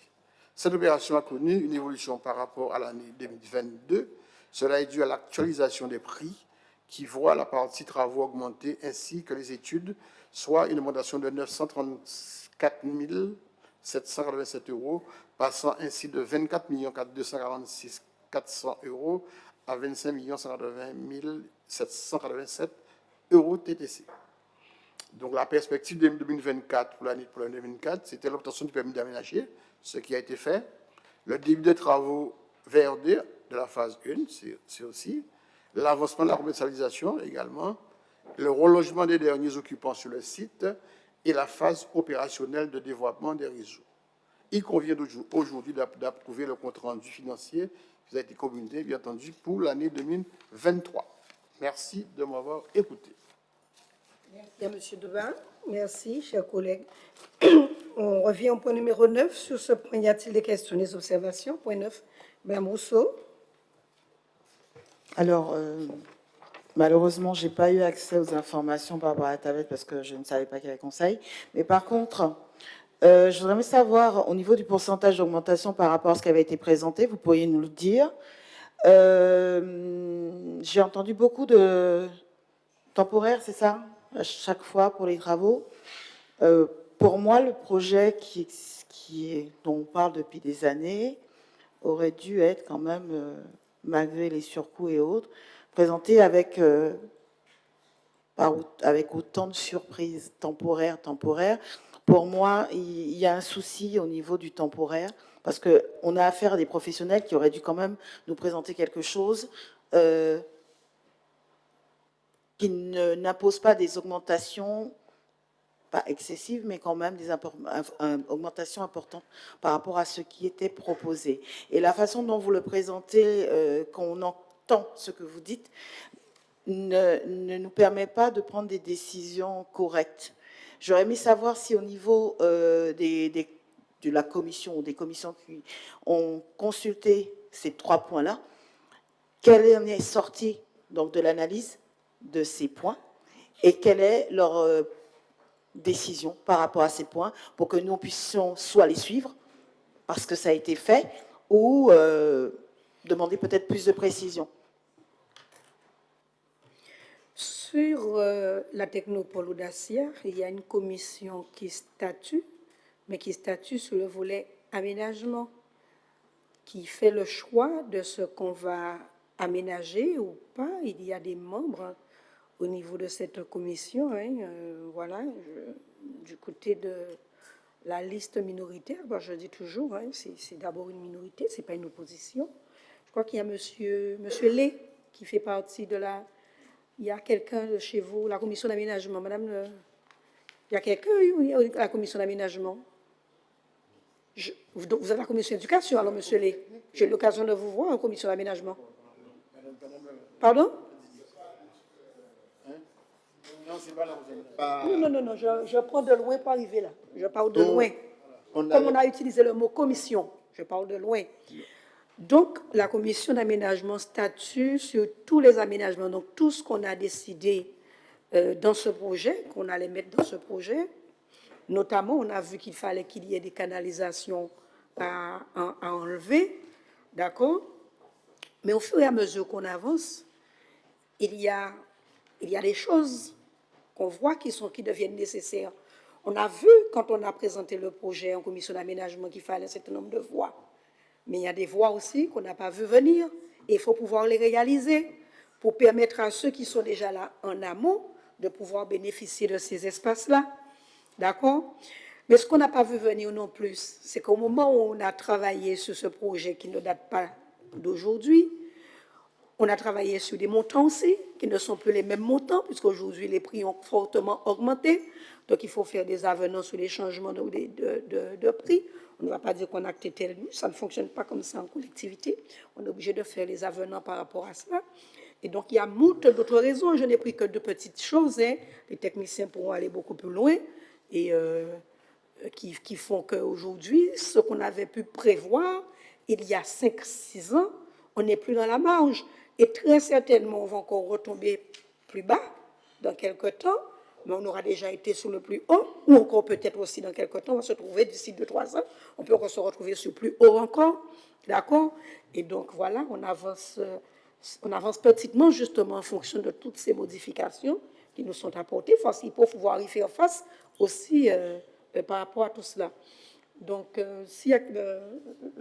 cette opération a connu une évolution par rapport à l'année 2022. Cela est dû à l'actualisation des prix qui voit la partie travaux augmenter ainsi que les études, soit une augmentation de 934 787 euros, passant ainsi de 24 246 400 euros à 25 180 787 euros TTC. Donc la perspective de 2024 pour l'année 2024, c'était l'obtention du permis d'aménager, ce qui a été fait. Le début des travaux VRD de la phase 1, c'est aussi. L'avancement de la commercialisation également. Le relogement des derniers occupants sur le site et la phase opérationnelle de développement des réseaux. Il convient aujourd'hui d'approuver le compte-rendu financier qui a été communiqué, bien entendu, pour l'année 2023. Merci de m'avoir écouté. Merci à M. Deban. Merci, chers collègues. On revient au point numéro 9. Sur ce point, y a-t-il des questions, des observations? Point 9. Mme Rousseau. Alors, malheureusement, je n'ai pas eu accès aux informations par rapport à la tablette parce que je ne savais pas qu'il y avait conseil. Mais par contre, je voudrais savoir, au niveau du pourcentage d'augmentation par rapport à ce qui avait été présenté, vous pourriez nous le dire. J'ai entendu beaucoup de temporaires, c'est ça, à chaque fois pour les travaux. Pour moi, le projet dont on parle depuis des années aurait dû être quand même, malgré les surcoûts et autres, présenté avec autant de surprises temporaires. Pour moi, il y a un souci au niveau du temporaire, parce qu'on a affaire à des professionnels qui auraient dû quand même nous présenter quelque chose qui n'impose pas des augmentations, pas excessives, mais quand même des augmentations importantes par rapport à ce qui était proposé. Et la façon dont vous le présentez, qu'on entend ce que vous dites, ne nous permet pas de prendre des décisions correctes. J'aurais aimé savoir si au niveau de la commission ou des commissions qui ont consulté ces 3 points-là, quelle en est sortie donc, de l'analyse de ces points et quelle est leur décision par rapport à ces points pour que nous puissions soit les suivre parce que ça a été fait ou demander peut-être plus de précision. Sur la technopole Audacia, il y a une commission qui statue, mais qui statue sur le volet aménagement, qui fait le choix de ce qu'on va aménager ou pas. Il y a des membres au niveau de cette commission, voilà, du côté de la liste minoritaire, je dis toujours, c'est d'abord une minorité, c'est pas une opposition. Je crois qu'il y a monsieur Lé qui fait partie de la... Il y a quelqu'un de chez vous, la commission d'aménagement, madame, il y a quelqu'un, oui, la commission d'aménagement. Vous êtes la commission d'éducation, alors, monsieur Lé. J'ai eu l'occasion de vous voir en commission d'aménagement. Pardon? Non, je prends de loin pour arriver là. Je parle de loin. Comme on a utilisé le mot commission, je parle de loin. Donc, la commission d'aménagement statue sur tous les aménagements, donc tout ce qu'on a décidé dans ce projet, qu'on allait mettre dans ce projet. Notamment, on a vu qu'il fallait qu'il y ait des canalisations à enlever, d'accord? Mais au fur et à mesure qu'on avance, il y a des choses qu'on voit qui deviennent nécessaires. On a vu, quand on a présenté le projet en commission d'aménagement, qu'il fallait un certain nombre de voies. Mais il y a des voies aussi qu'on n'a pas vu venir, et il faut pouvoir les réaliser pour permettre à ceux qui sont déjà là en amont de pouvoir bénéficier de ces espaces-là. D'accord? Mais ce qu'on n'a pas vu venir non plus, c'est qu'au moment où on a travaillé sur ce projet qui ne date pas d'aujourd'hui, on a travaillé sur des montants aussi, qui ne sont plus les mêmes montants, puisqu'aujourd'hui, les prix ont fortement augmenté. Donc, il faut faire des avenants sur les changements de prix. On ne va pas dire qu'on a acté tel, ça ne fonctionne pas comme ça en collectivité. On est obligé de faire les avenants par rapport à cela. Et donc, il y a moult d'autres raisons. Je n'ai pris que 2 petites choses. Les techniciens pourront aller beaucoup plus loin et qui font qu'aujourd'hui, ce qu'on avait pu prévoir il y a 5-6 ans, on n'est plus dans la marge. Et très certainement, on va encore retomber plus bas dans quelques temps, mais on aura déjà été sur le plus haut, ou encore peut-être aussi dans quelques temps, on va se trouver d'ici 2-3 ans, on peut encore se retrouver sur plus haut encore, d'accord? Et donc voilà, on avance petitement justement en fonction de toutes ces modifications qui nous sont apportées, il faut pouvoir y faire face aussi par rapport à tout cela. Donc, s'il y a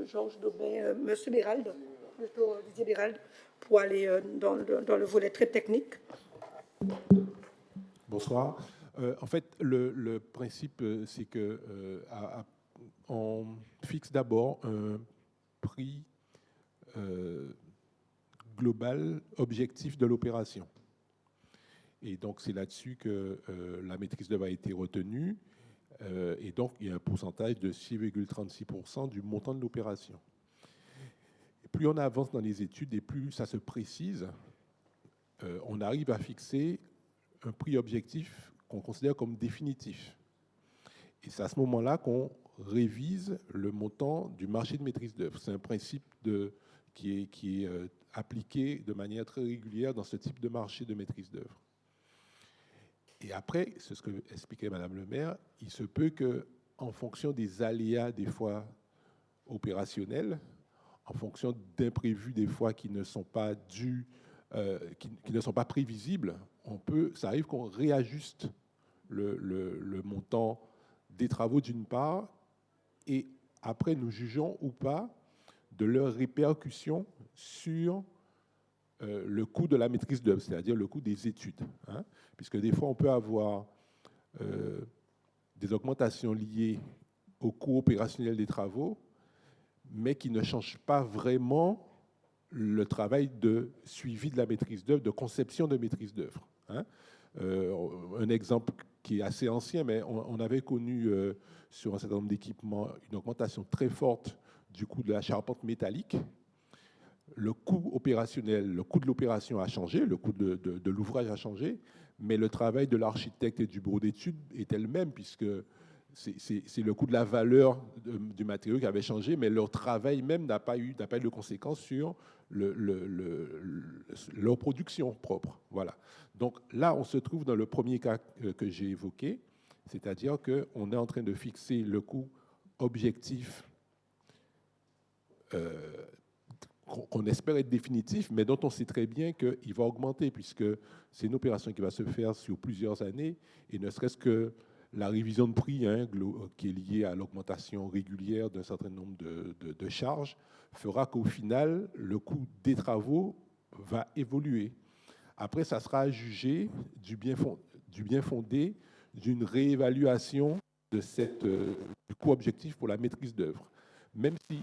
Georges Daubin, M. Bérald, plutôt Didier Bérald, pour aller dans le volet très technique. Bonsoir. En fait, le principe, c'est que on fixe d'abord un prix global objectif de l'opération. Et donc, c'est là-dessus que la maîtrise d'œuvre a été retenue. Et donc, il y a un pourcentage de 6,36% du montant de l'opération. Plus on avance dans les études et plus ça se précise, on arrive à fixer un prix objectif qu'on considère comme définitif. Et c'est à ce moment-là qu'on révise le montant du marché de maîtrise d'œuvre. C'est un principe qui est appliqué de manière très régulière dans ce type de marché de maîtrise d'œuvre. Et après, c'est ce que expliquait Madame le maire, il se peut qu'en fonction des aléas, des fois opérationnels, en fonction d'imprévus, des fois qui ne sont pas dus, qui ne sont pas prévisibles, ça arrive qu'on réajuste le montant des travaux d'une part, et après nous jugeons ou pas de leur répercussion sur le coût de la maîtrise d'œuvre, c'est-à-dire le coût des études. Puisque des fois, on peut avoir des augmentations liées au coût opérationnel des travaux, mais qui ne changent pas vraiment le travail de suivi de la maîtrise d'œuvre, de conception de maîtrise d'œuvre. Un exemple qui est assez ancien, mais on avait connu sur un certain nombre d'équipements une augmentation très forte du coût de la charpente métallique. Le coût opérationnel, le coût de l'opération a changé, le coût de l'ouvrage a changé, mais le travail de l'architecte et du bureau d'études était le même, puisque c'est le coût de la valeur du matériau qui avait changé, mais leur travail même n'a pas eu de conséquences sur leur production propre. Voilà. Donc là, on se trouve dans le premier cas que j'ai évoqué, c'est-à-dire qu'on est en train de fixer le coût objectif qu'on espère être définitif, mais dont on sait très bien qu'il va augmenter, puisque c'est une opération qui va se faire sur plusieurs années, et ne serait-ce que la révision de prix qui est liée à l'augmentation régulière d'un certain nombre de charges fera qu'au final, le coût des travaux va évoluer. Après, ça sera jugé du bien fondé d'une réévaluation de du coût objectif pour la maîtrise d'œuvre. Même si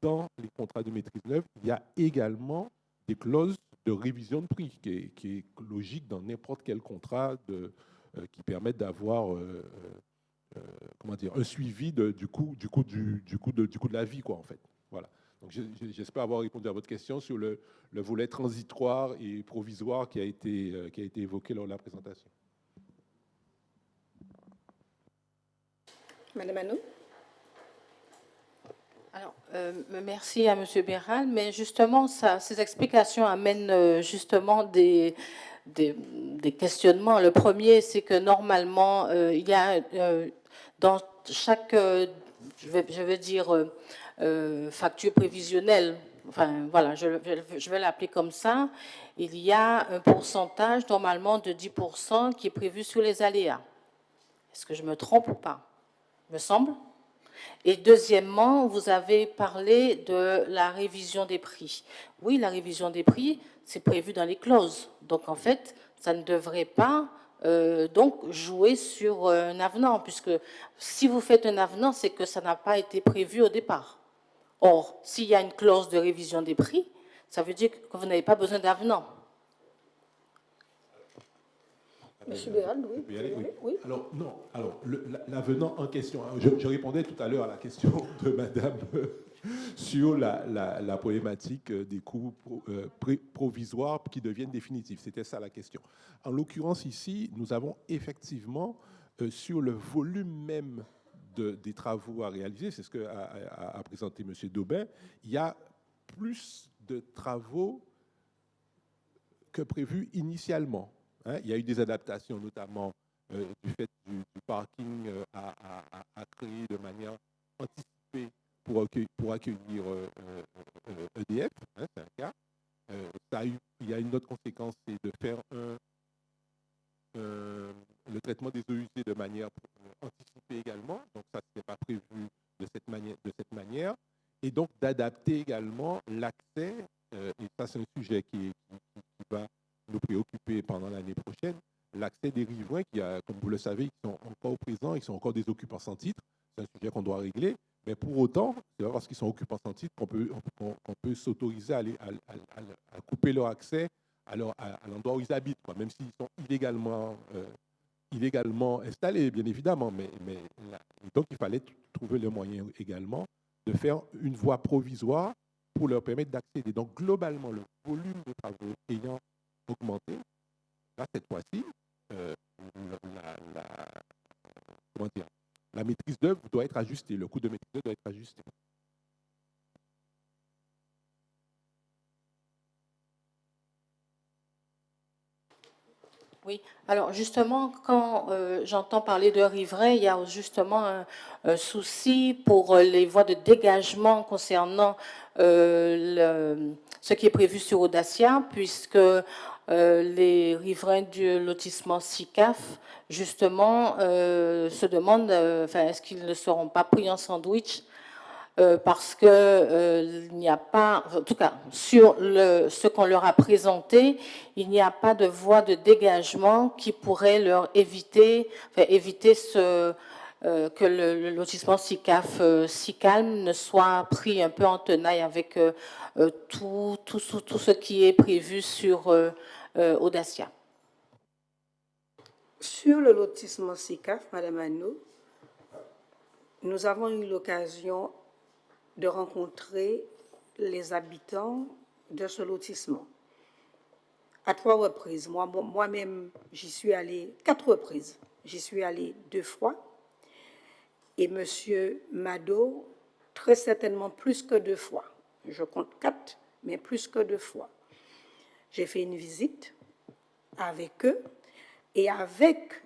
dans les contrats de maîtrise d'œuvre, il y a également des clauses de révision de prix, qui est logique dans n'importe quel contrat qui permettent d'avoir un suivi du coût de la vie, quoi, en fait. Voilà. Donc, j'espère avoir répondu à votre question sur le volet transitoire et provisoire qui a été évoqué lors de la présentation. Madame Anou. Alors, merci à M. Bérald, mais justement, ces explications amènent justement des questionnements. Le premier, c'est que normalement, il y a dans chaque, je veux dire, facture prévisionnelle, enfin voilà, je vais l'appeler comme ça, il y a un pourcentage normalement de 10% qui est prévu sur les aléas. Est-ce que je me trompe ou pas? Me semble. Et deuxièmement, vous avez parlé de la révision des prix. Oui, la révision des prix, c'est prévu dans les clauses. Donc, en fait, ça ne devrait pas donc jouer sur un avenant, puisque si vous faites un avenant, c'est que ça n'a pas été prévu au départ. Or, s'il y a une clause de révision des prix, ça veut dire que vous n'avez pas besoin d'avenant. Monsieur Bérald, oui. Oui. Alors, non. Alors, l'avenant en question, je répondais tout à l'heure à la question de Madame sur la problématique des coûts provisoires qui deviennent définitifs. C'était ça la question. En l'occurrence, ici, nous avons effectivement, sur le volume même des travaux à réaliser, c'est ce qu'a présenté M. Daubin, il y a plus de travaux que prévu initialement. Il y a eu des adaptations, notamment du fait du parking à créer de manière anticipée pour accueillir EDF, c'est un cas. Il y a une autre conséquence, c'est de faire le traitement des eaux usées de manière anticipée également, donc ça, ce n'est pas prévu de cette manière, et donc d'adapter également l'accès, et ça c'est un sujet qui va nous préoccuper pendant l'année prochaine, l'accès des riverains qui, comme vous le savez, ils sont encore présents, ils sont encore des occupants sans titre, c'est un sujet qu'on doit régler, mais pour autant, c'est pas parce qu'ils sont occupants sans titre qu'on peut s'autoriser à couper leur accès à l'endroit où ils habitent, quoi, même s'ils sont illégalement installés, bien évidemment. Donc, il fallait trouver le moyen également de faire une voie provisoire pour leur permettre d'accéder. Donc, globalement, le volume de travaux ayant augmenté, là, cette fois-ci, la maîtrise d'œuvre doit être ajustée, le coût de maîtrise d'œuvre doit être ajusté. Oui, alors justement, quand j'entends parler de riverains, il y a justement un souci pour les voies de dégagement concernant ce qui est prévu sur Audacia, puisque les riverains du lotissement SICAF, justement, se demandent est-ce qu'ils ne seront pas pris en sandwich parce que il n'y a pas, en tout cas sur ce qu'on leur a présenté, il n'y a pas de voie de dégagement qui pourrait leur éviter que le lotissement SICAF SICALM ne soit pris un peu en tenaille avec tout ce qui est prévu sur Audacia. Sur le lotissement SICAF, Madame Anneau, nous avons eu l'occasion de rencontrer les habitants de ce lotissement. À 3 reprises. Moi-même, j'y suis allée 4 reprises. J'y suis allée 2 fois. Et M. Mado, très certainement plus que 2 fois. Je compte 4, mais plus que 2 fois. J'ai fait une visite avec eux et avec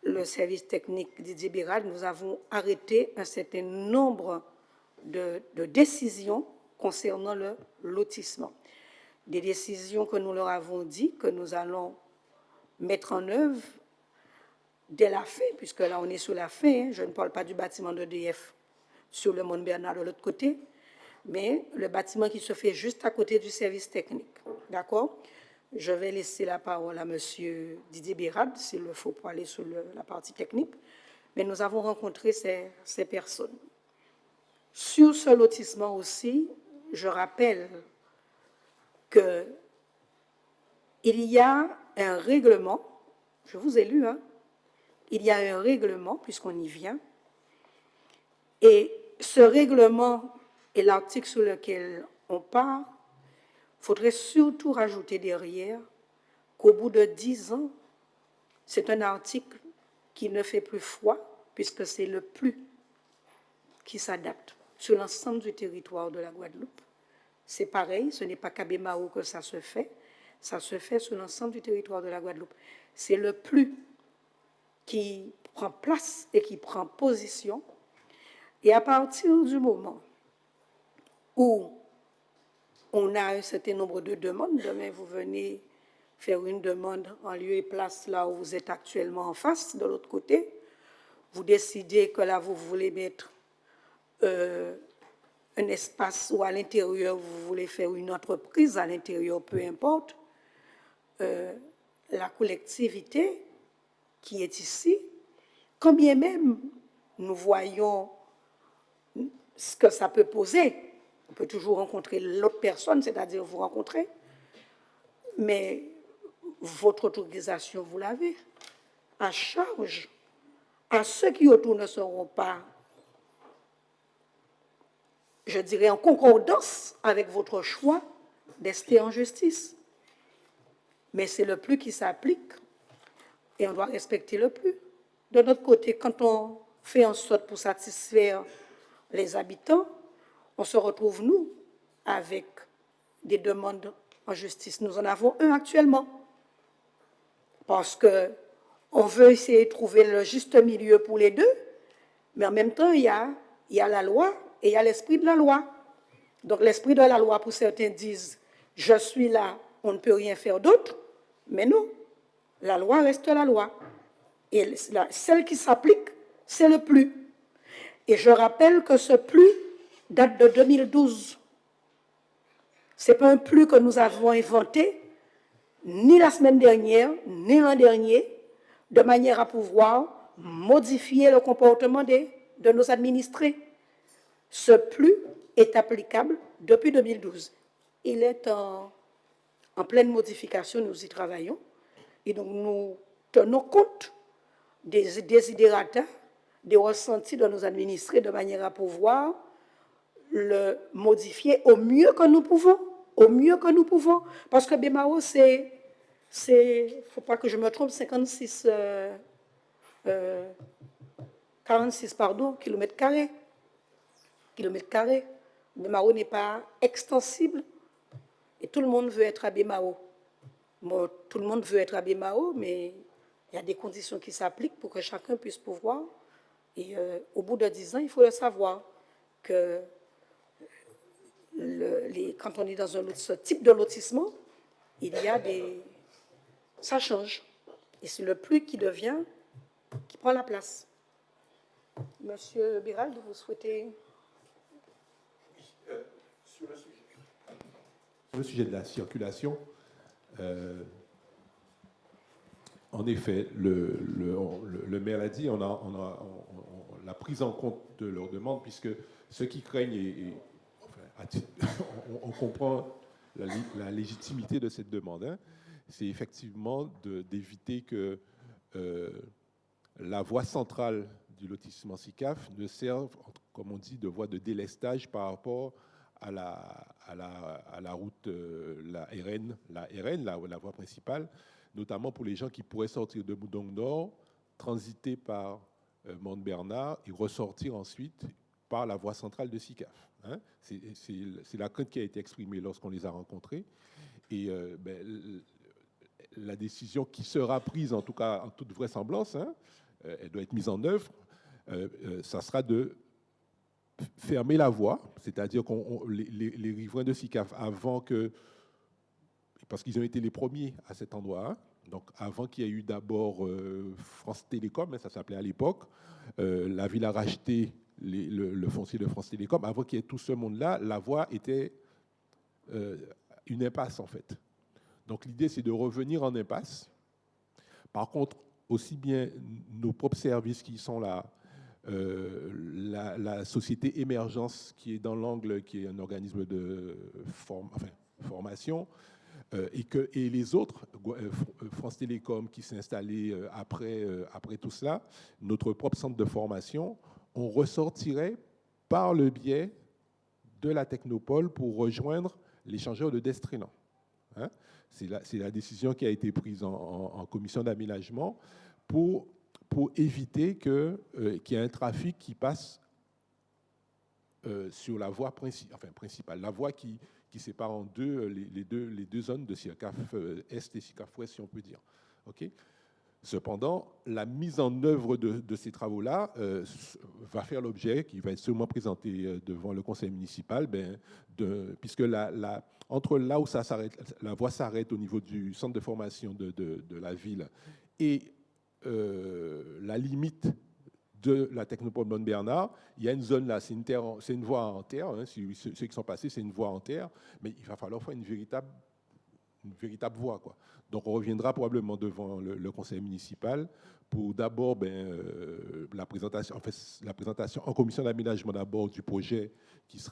le service technique Didier Biral, nous avons arrêté un certain nombre de décisions concernant le lotissement. Des décisions que nous leur avons dit que nous allons mettre en œuvre dès la fin, puisque là on est sur la fin, je ne parle pas du bâtiment d'EDF sur le Mont Bernard de l'autre côté, mais le bâtiment qui se fait juste à côté du service technique. D'accord ? Je vais laisser la parole à M. Didier Bérard, s'il le faut, pour aller sur la partie technique, mais nous avons rencontré ces personnes. Sur ce lotissement aussi, je rappelle qu'il y a un règlement, je vous ai lu, il y a un règlement, puisqu'on y vient, et ce règlement et l'article sur lequel on part, il faudrait surtout rajouter derrière qu'au bout de 10 ans, c'est un article qui ne fait plus foi, puisque c'est le plus qui s'adapte sur l'ensemble du territoire de la Guadeloupe. C'est pareil, ce n'est pas qu'à Bémao que ça se fait sur l'ensemble du territoire de la Guadeloupe. C'est le plus qui prend place et qui prend position. Et à partir du moment où on a un certain nombre de demandes, demain vous venez faire une demande en lieu et place là où vous êtes actuellement en face, de l'autre côté, vous décidez que là vous voulez mettre un espace où à l'intérieur vous voulez faire une entreprise, à l'intérieur peu importe, la collectivité qui est ici, quand bien même nous voyons ce que ça peut poser, on peut toujours rencontrer l'autre personne, c'est-à-dire vous rencontrer, mais votre autorisation, vous l'avez, à charge. À ceux qui autour ne seront pas, je dirais, en concordance avec votre choix d'ester en justice. Mais c'est le plus qui s'applique et on doit respecter le plus. De notre côté, quand on fait en sorte pour satisfaire les habitants, on se retrouve, nous, avec des demandes en justice. Nous en avons un actuellement. Parce qu'on veut essayer de trouver le juste milieu pour les deux, mais en même temps, il y a la loi et il y a l'esprit de la loi. Donc l'esprit de la loi, pour certains, disent « je suis là, on ne peut rien faire d'autre », mais non, la loi reste la loi. Et celle qui s'applique, c'est le plus. Et je rappelle que ce plus date de 2012. Ce n'est pas un plus que nous avons inventé, ni la semaine dernière, ni l'an dernier, de manière à pouvoir modifier le comportement de nos administrés. Ce plus est applicable depuis 2012. Il est en pleine modification, nous y travaillons, et donc nous tenons compte des désidérata, des ressentis de nos administrés, de manière à pouvoir le modifier au mieux que nous pouvons, parce que BMAO, c'est, il ne faut pas que je me trompe, 46 kilomètres carrés. BMAO n'est pas extensible, et tout le monde veut être à BMAO. Bon, tout le monde veut être à BMAO, mais il y a des conditions qui s'appliquent pour que chacun puisse pouvoir. Et au bout de 10 ans, il faut le savoir que quand on est dans ce type de lotissement, il y a des... Ça change. Et c'est le plus qui prend la place. Monsieur Birald, vous souhaitez... Sur le sujet de la circulation, en effet, le maire l'a dit, on a la prise en compte de leurs demandes, puisque ceux qui craignent, on comprend la légitimité de cette demande, hein, c'est effectivement d'éviter que la voie centrale du lotissement SICAF ne serve, comme on dit, de voie de délestage par rapport à la route, la RN, la voie principale, notamment pour les gens qui pourraient sortir de Moudong Nord, transiter par Mont-Bernard et ressortir ensuite par la voie centrale de SICAF. Hein. C'est la crainte qui a été exprimée lorsqu'on les a rencontrés. Et la décision qui sera prise, en tout cas en toute vraisemblance, hein, elle doit être mise en œuvre, ça sera de fermer la voie, c'est-à-dire que les riverains de SICAF, avant que... Parce qu'ils ont été les premiers à cet endroit, hein, donc avant qu'il y ait eu d'abord France Télécom, hein, ça s'appelait à l'époque, la ville a racheté le foncier de France Télécom, avant qu'il y ait tout ce monde-là, la voie était une impasse en fait. Donc l'idée c'est de revenir en impasse. Par contre, aussi bien nos propres services qui sont là, la société Émergence qui est dans l'angle, qui est un organisme de formation, et les autres, France Télécom qui s'est installé après tout cela, notre propre centre de formation, on ressortirait par le biais de la Technopole pour rejoindre l'échangeur de Destrénan. Hein, c'est la décision qui a été prise en commission d'aménagement pour éviter qu'il y ait un trafic qui passe sur la voie principale, la voie qui sépare en deux les deux zones de SICAF Est et SICAF Ouest, si on peut dire. Okay. Cependant, la mise en œuvre de ces travaux-là va faire l'objet, qui va être sûrement présenté devant le conseil municipal, puisque entre là où ça s'arrête, la voie s'arrête au niveau du centre de formation de la ville et la limite de la Technopole Mont-Bernard, il y a une zone là, c'est une voie en terre, hein, ceux qui sont passés, c'est une voie en terre, mais il va falloir faire une véritable voie, quoi. Donc on reviendra probablement devant le conseil municipal pour d'abord la présentation en commission d'aménagement d'abord du projet qui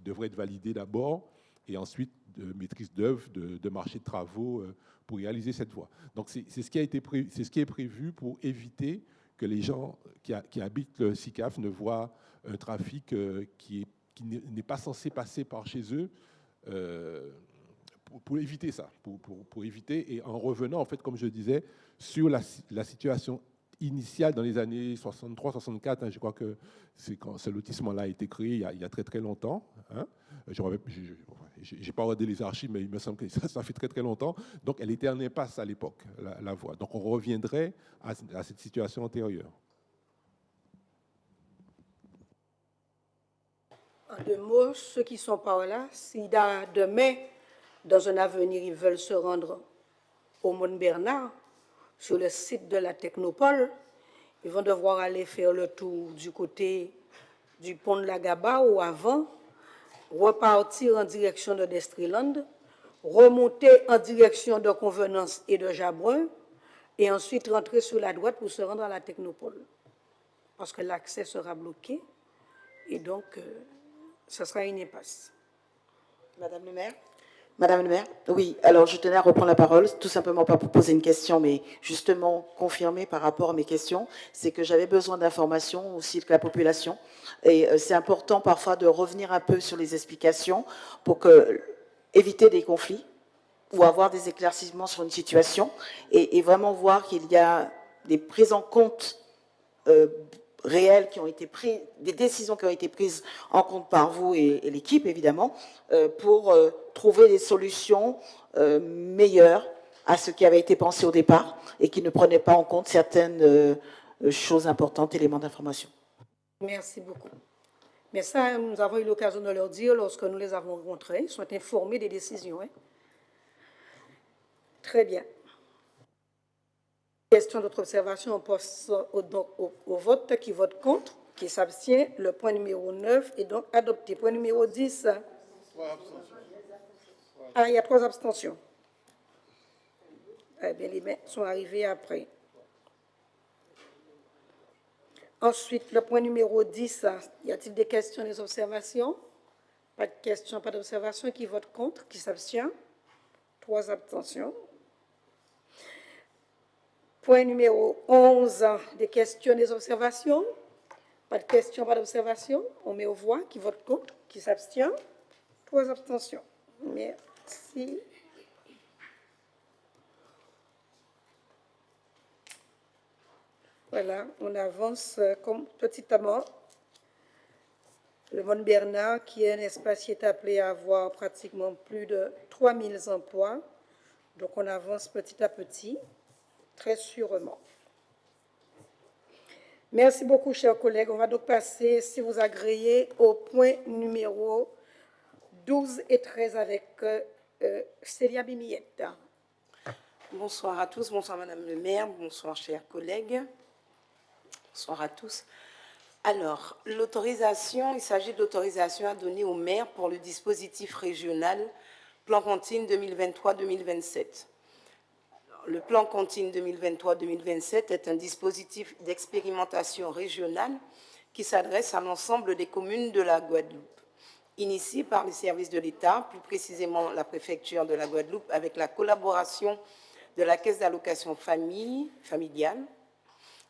devrait être validé d'abord, et ensuite de maîtrise d'œuvre, de marché de travaux pour réaliser cette voie. Donc c'est ce qui est prévu pour éviter que les gens qui habitent le SICAF ne voient un trafic qui n'est pas censé passer par chez eux, pour éviter ça, pour éviter, et en revenant, en fait, comme je disais, sur la situation initiale dans les années 63-64, hein, je crois que c'est quand ce lotissement-là a été créé il y a très très longtemps. Hein. Je n'ai pas regardé les archives, mais il me semble que ça fait très très longtemps. Donc elle était en impasse à l'époque, la voie. Donc on reviendrait à cette situation antérieure. En deux mots, ceux qui sont par là, si demain, dans un avenir, ils veulent se rendre au Mont-Bernard, sur le site de la Technopole. Ils vont devoir aller faire le tour du côté du pont de la Gaba ou avant, repartir en direction de Destreland, remonter en direction de Convenance et de Jabrun, et ensuite rentrer sur la droite pour se rendre à la Technopole. Parce que l'accès sera bloqué, et donc ce sera une impasse. Madame le maire? Madame le maire? Oui, alors je tenais à reprendre la parole, tout simplement pas pour poser une question, mais justement confirmer par rapport à mes questions, c'est que j'avais besoin d'informations aussi de la population, et c'est important parfois de revenir un peu sur les explications pour éviter des conflits ou avoir des éclaircissements sur une situation, et vraiment voir qu'il y a des prises en compte réelles qui ont été prises, des décisions qui ont été prises en compte par vous et l'équipe, évidemment, pour trouver des solutions meilleures à ce qui avait été pensé au départ et qui ne prenaient pas en compte certaines choses importantes, éléments d'information. Merci beaucoup. Mais ça, nous avons eu l'occasion de leur dire lorsque nous les avons rencontrés. Ils sont informés des décisions. Hein? Très bien. Question d'autre observation, on passe au vote. Qui vote contre, qui s'abstient. Le point numéro 9 est donc adopté. Point numéro 10. Ah, il y a 3 abstentions. Eh bien, les mains sont arrivées après. Ensuite, le point numéro 10, y a-t-il des questions, des observations? Pas de questions, pas d'observations. Qui vote contre, qui s'abstient? 3 abstentions. Point numéro 11, des questions, des observations. Pas de questions, pas d'observations. On met aux voix. Qui vote contre, qui s'abstient? 3 abstentions. Merci. Voilà, on avance comme petitement. Le Mont Bernard, qui est un espace qui est appelé à avoir pratiquement plus de 3000 emplois. Donc, on avance petit à petit, très sûrement. Merci beaucoup, chers collègues. On va donc passer, si vous agréez, au point numéro 12 et 13 avec Célia Bimiette. Bonsoir à tous, bonsoir Madame le maire, bonsoir chers collègues. Bonsoir à tous. Alors, l'autorisation, il s'agit de l'autorisation à donner au maire pour le dispositif régional Plan Cantine 2023-2027. Le Plan Cantine 2023-2027 est un dispositif d'expérimentation régionale qui s'adresse à l'ensemble des communes de la Guadeloupe. Initié par les services de l'État, plus précisément la préfecture de la Guadeloupe, avec la collaboration de la Caisse d'allocation familiale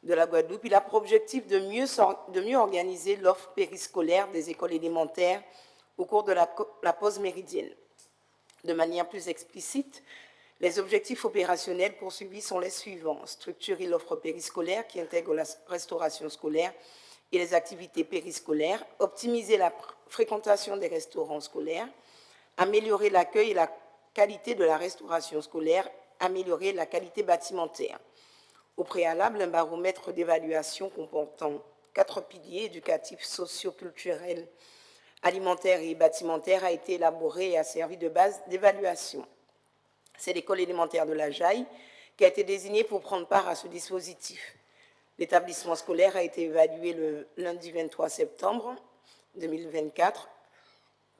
de la Guadeloupe, il a pour objectif de mieux organiser l'offre périscolaire des écoles élémentaires au cours de la pause méridienne. De manière plus explicite, les objectifs opérationnels poursuivis sont les suivants. Structurer l'offre périscolaire qui intègre la restauration scolaire et les activités périscolaires, optimiser la fréquentation des restaurants scolaires, améliorer l'accueil et la qualité de la restauration scolaire, améliorer la qualité bâtimentaire. Au préalable, un baromètre d'évaluation comportant 4 piliers éducatifs, socio-culturels, alimentaires et bâtimentaires a été élaboré et a servi de base d'évaluation. C'est l'école élémentaire de la Jaille qui a été désignée pour prendre part à ce dispositif. L'établissement scolaire a été évalué le lundi 23 septembre 2024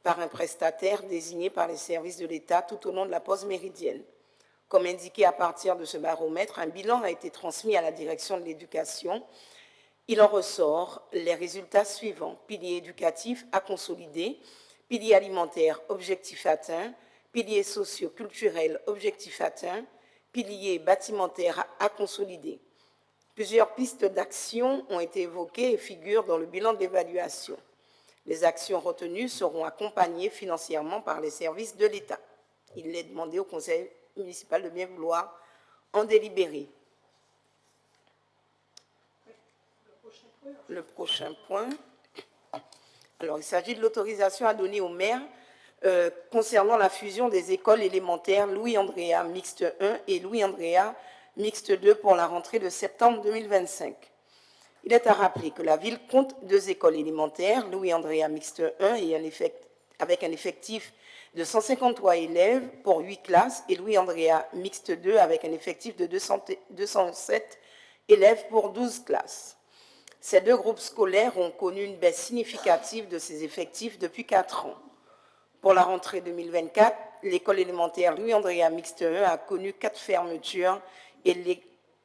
par un prestataire désigné par les services de l'État tout au long de la pause méridienne. Comme indiqué à partir de ce baromètre, un bilan a été transmis à la direction de l'éducation. Il en ressort les résultats suivants. Pilier éducatif à consolider, pilier alimentaire, objectif atteint, pilier socio-culturel, objectif atteint, pilier bâtimentaire à consolider. Plusieurs pistes d'action ont été évoquées et figurent dans le bilan d'évaluation. Les actions retenues seront accompagnées financièrement par les services de l'État. Il est demandé au Conseil municipal de bien vouloir en délibérer. Le prochain point. Alors, il s'agit de l'autorisation à donner au maire concernant la fusion des écoles élémentaires Louis-Andréa Mixte 1 et Louis-Andréa Mixte 2 pour la rentrée de septembre 2025. Il est à rappeler que la ville compte 2 écoles élémentaires, Louis-Andréa Mixte 1 et avec un effectif de 153 élèves pour 8 classes et Louis-Andrea mixte 2 avec un effectif de 207 élèves pour 12 classes. Ces deux groupes scolaires ont connu une baisse significative de ces effectifs depuis 4 ans. Pour la rentrée 2024, l'école élémentaire Louis-Andrea mixte 1 a connu 4 fermetures et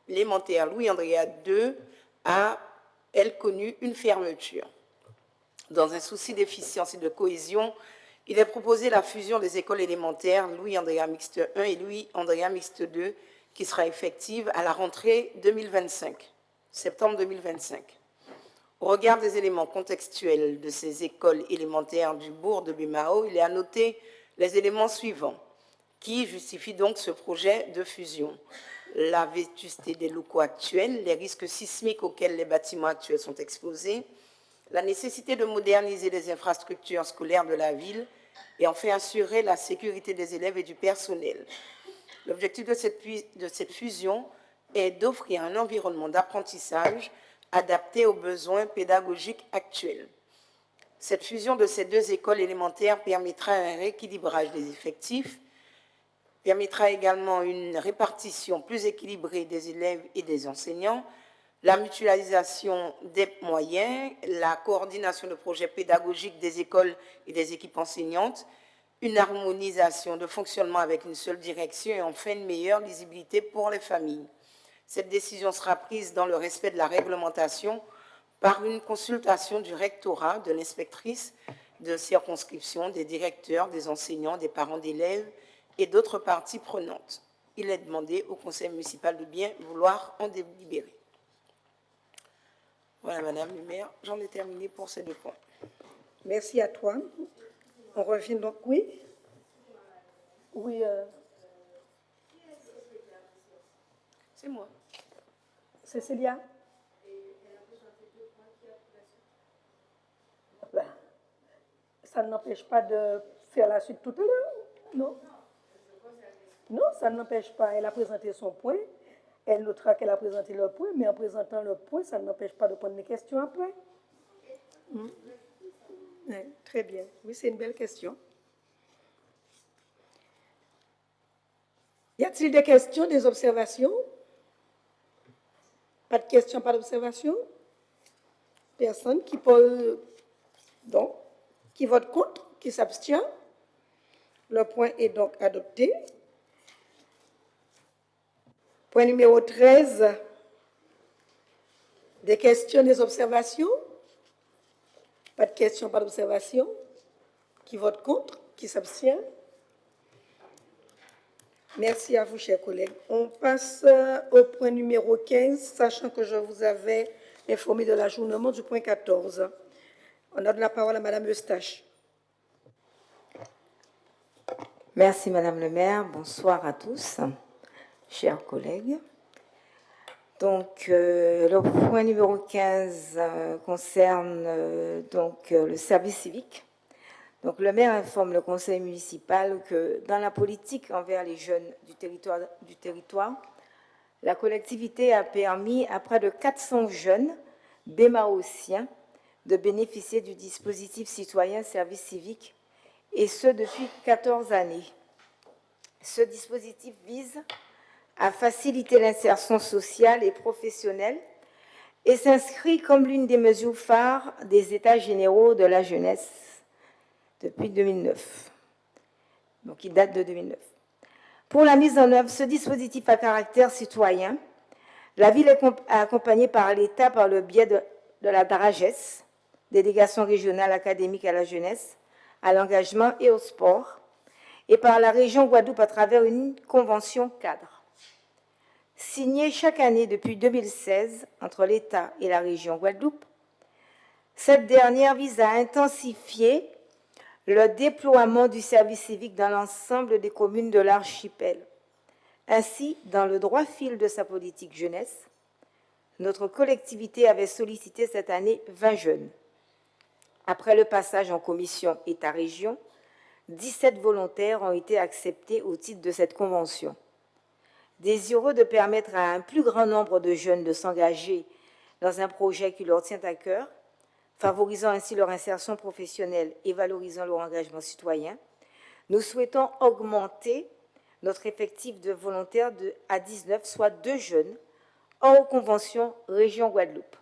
l'élémentaire Louis-Andrea 2 a, elle, connu une fermeture. Dans un souci d'efficience et de cohésion, il est proposé la fusion des écoles élémentaires Louis-Andrea mixte 1 et Louis-Andrea mixte 2 qui sera effective à la rentrée 2025, septembre 2025. Au regard des éléments contextuels de ces écoles élémentaires du bourg de Bemao, il est à noter les éléments suivants qui justifient donc ce projet de fusion. La vétusté des locaux actuels, les risques sismiques auxquels les bâtiments actuels sont exposés, la nécessité de moderniser les infrastructures scolaires de la ville et enfin assurer la sécurité des élèves et du personnel. L'objectif de cette fusion est d'offrir un environnement d'apprentissage adapté aux besoins pédagogiques actuels. Cette fusion de ces deux écoles élémentaires permettra un rééquilibrage des effectifs, permettra également une répartition plus équilibrée des élèves et des enseignants, la mutualisation des moyens, la coordination de projets pédagogiques des écoles et des équipes enseignantes, une harmonisation de fonctionnement avec une seule direction et enfin une meilleure lisibilité pour les familles. Cette décision sera prise dans le respect de la réglementation par une consultation du rectorat, de l'inspectrice de circonscription, des directeurs, des enseignants, des parents d'élèves et d'autres parties prenantes. Il est demandé au conseil municipal de bien vouloir en délibérer. Voilà, Madame le maire, j'en ai terminé pour ces 2 points. Merci à toi. On revient donc, oui. Oui. C'est moi. Cécilia. Ben, ça ne n'empêche pas de faire la suite tout à l'heure, non? Non, ça ne n'empêche pas. Elle a présenté son point. Elle notera qu'elle a présenté le point, mais en présentant le point, ça ne n'empêche pas de prendre des questions après. Oui, très bien. Oui, c'est une belle question. Y a-t-il des questions, des observations? Pas de questions, pas d'observations? Personne qui peut, donc, qui vote contre, qui s'abstient? Le point est donc adopté. Point numéro 13. Des questions, des observations? Pas de questions, pas d'observations? Qui vote contre? Qui s'abstient? Merci à vous, chers collègues. On passe au point numéro 15, sachant que je vous avais informé de l'ajournement du point 14. On donne la parole à Madame Eustache. Merci, Madame le maire. Bonsoir à tous, chers collègues. Donc, le point numéro 15 concerne le service civique. Donc, le maire informe le conseil municipal que dans la politique envers les jeunes du territoire, la collectivité a permis à près de 400 jeunes bémaotiens de bénéficier du dispositif citoyen service civique, et ce depuis 14 années. Ce dispositif vise à faciliter l'insertion sociale et professionnelle et s'inscrit comme l'une des mesures phares des États généraux de la jeunesse depuis 2009. Donc, il date de 2009. Pour la mise en œuvre, ce dispositif à caractère citoyen, la ville est accompagnée par l'État par le biais de la DRAGES, Délégation régionale académique à la jeunesse, à l'engagement et au sport, et par la région Guadeloupe à travers une convention cadre. Signée chaque année depuis 2016 entre l'État et la région Guadeloupe, cette dernière vise à intensifier le déploiement du service civique dans l'ensemble des communes de l'archipel. Ainsi, dans le droit fil de sa politique jeunesse, notre collectivité avait sollicité cette année 20 jeunes. Après le passage en commission État-région, 17 volontaires ont été acceptés au titre de cette convention. Désireux de permettre à un plus grand nombre de jeunes de s'engager dans un projet qui leur tient à cœur, favorisant ainsi leur insertion professionnelle et valorisant leur engagement citoyen, Nous souhaitons augmenter notre effectif de volontaires à 19, soit 2 jeunes, hors convention région Guadeloupe.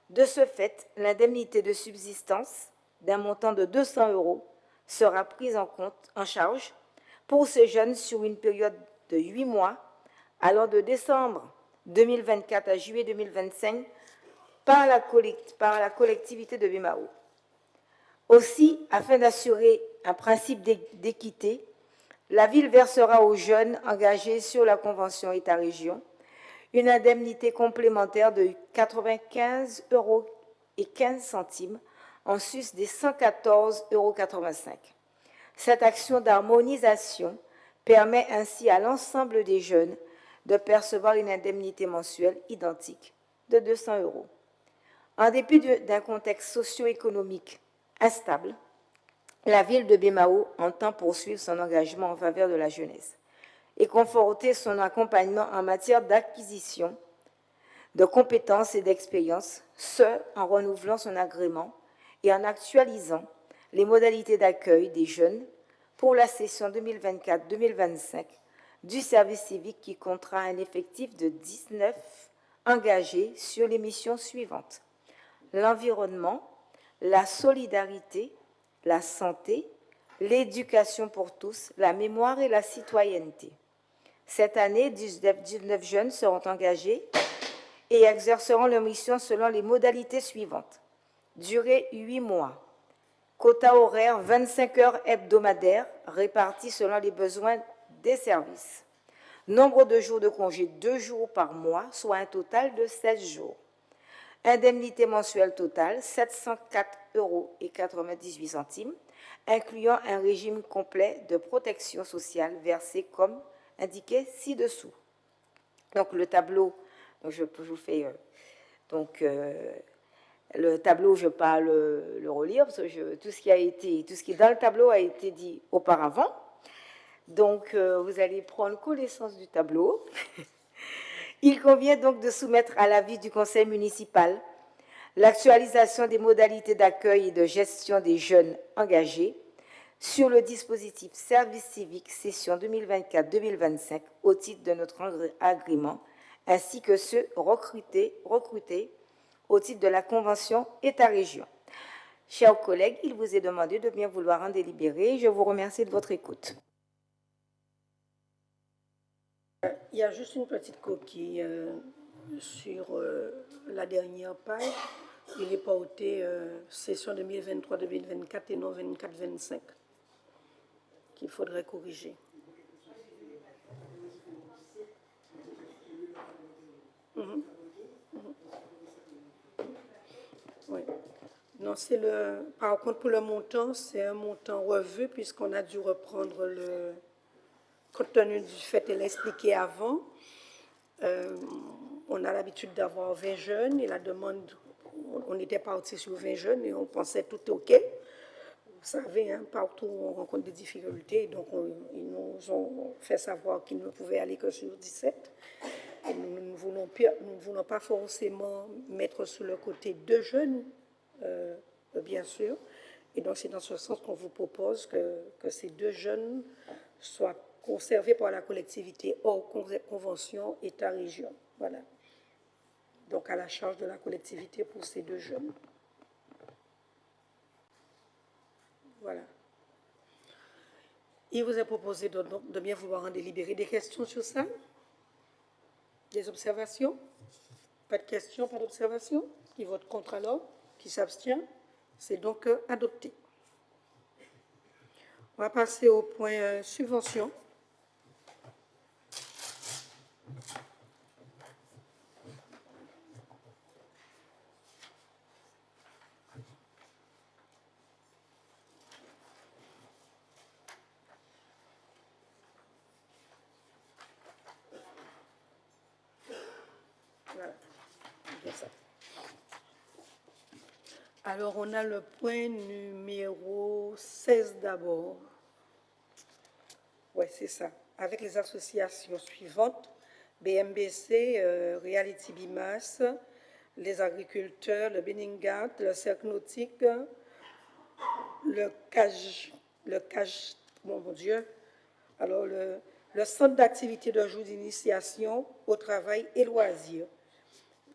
De ce fait, l'indemnité de subsistance d'un montant de 200 € sera prise en charge pour ces jeunes sur une période de 8 mois, allant de décembre 2024 à juillet 2025, par la collectivité de Bemao. Aussi, afin d'assurer un principe d'équité, la ville versera aux jeunes engagés sur la convention État-région une indemnité complémentaire de 95,15 € en sus des 114,85 €. Cette action d'harmonisation permet ainsi à l'ensemble des jeunes de percevoir une indemnité mensuelle identique de 200 €. En dépit d'un contexte socio-économique instable, la ville de Bemao entend poursuivre son engagement en faveur de la jeunesse et conforter son accompagnement en matière d'acquisition de compétences et d'expérience, ce en renouvelant son agrément et en actualisant les modalités d'accueil des jeunes pour la session 2024-2025 du service civique qui comptera un effectif de 19 engagés sur les missions suivantes: l'environnement, la solidarité, la santé, l'éducation pour tous, la mémoire et la citoyenneté. Cette année, 19 jeunes seront engagés et exerceront leur mission selon les modalités suivantes: durée 8 mois, quota horaire 25 heures hebdomadaires réparties selon les besoins des services, nombre de jours de congé 2 jours par mois, soit un total de 16 jours. Indemnité mensuelle totale 704,98 €, incluant un régime complet de protection sociale versé comme indiqué ci-dessous. Donc le tableau, je vous fais le tableau, je ne vais pas le relire parce que tout ce qui est dans le tableau a été dit auparavant. Donc vous allez prendre connaissance du tableau. Il convient donc de soumettre à l'avis du conseil municipal l'actualisation des modalités d'accueil et de gestion des jeunes engagés sur le dispositif service civique session 2024-2025 au titre de notre agrément, ainsi que ceux recrutés au titre de la convention État-région. Chers collègues, il vous est demandé de bien vouloir en délibérer. Je vous remercie de votre écoute. Il y a juste une petite coquille sur la dernière page. Il est porté session 2023-2024 et non 24-25 qu'il faudrait corriger. Oui. Non, c'est par contre, pour le montant, c'est un montant revu puisqu'on a dû reprendre le... Compte tenu du fait qu'elle l'a expliqué avant, on a l'habitude d'avoir 20 jeunes et la demande, on était parti sur 20 jeunes et on pensait tout OK. Vous savez, hein, partout on rencontre des difficultés, donc ils nous ont fait savoir qu'ils ne pouvaient aller que sur 17. Et nous ne voulons pas forcément mettre sur le côté 2 jeunes, bien sûr. Et donc c'est dans ce sens qu'on vous propose que ces 2 jeunes soient conservés par la collectivité hors convention État-région. Voilà. Donc à la charge de la collectivité pour ces 2 jeunes. Voilà. Il vous est proposé de bien vouloir en délibérer. Des questions sur ça? Des observations? Pas de questions, pas d'observations? Qui vote contre alors? Qui s'abstient? C'est donc adopté. On va passer au point subvention. Voilà. Ça. Alors, on a le point numéro 16 d'abord. Oui, c'est ça. Avec les associations suivantes, BMBC, Reality Bimas, les agriculteurs, le Beningat, le Cercle Nautique, le CAJ bon, mon Dieu. Alors, le centre d'activité de jour d'initiation au travail et loisirs,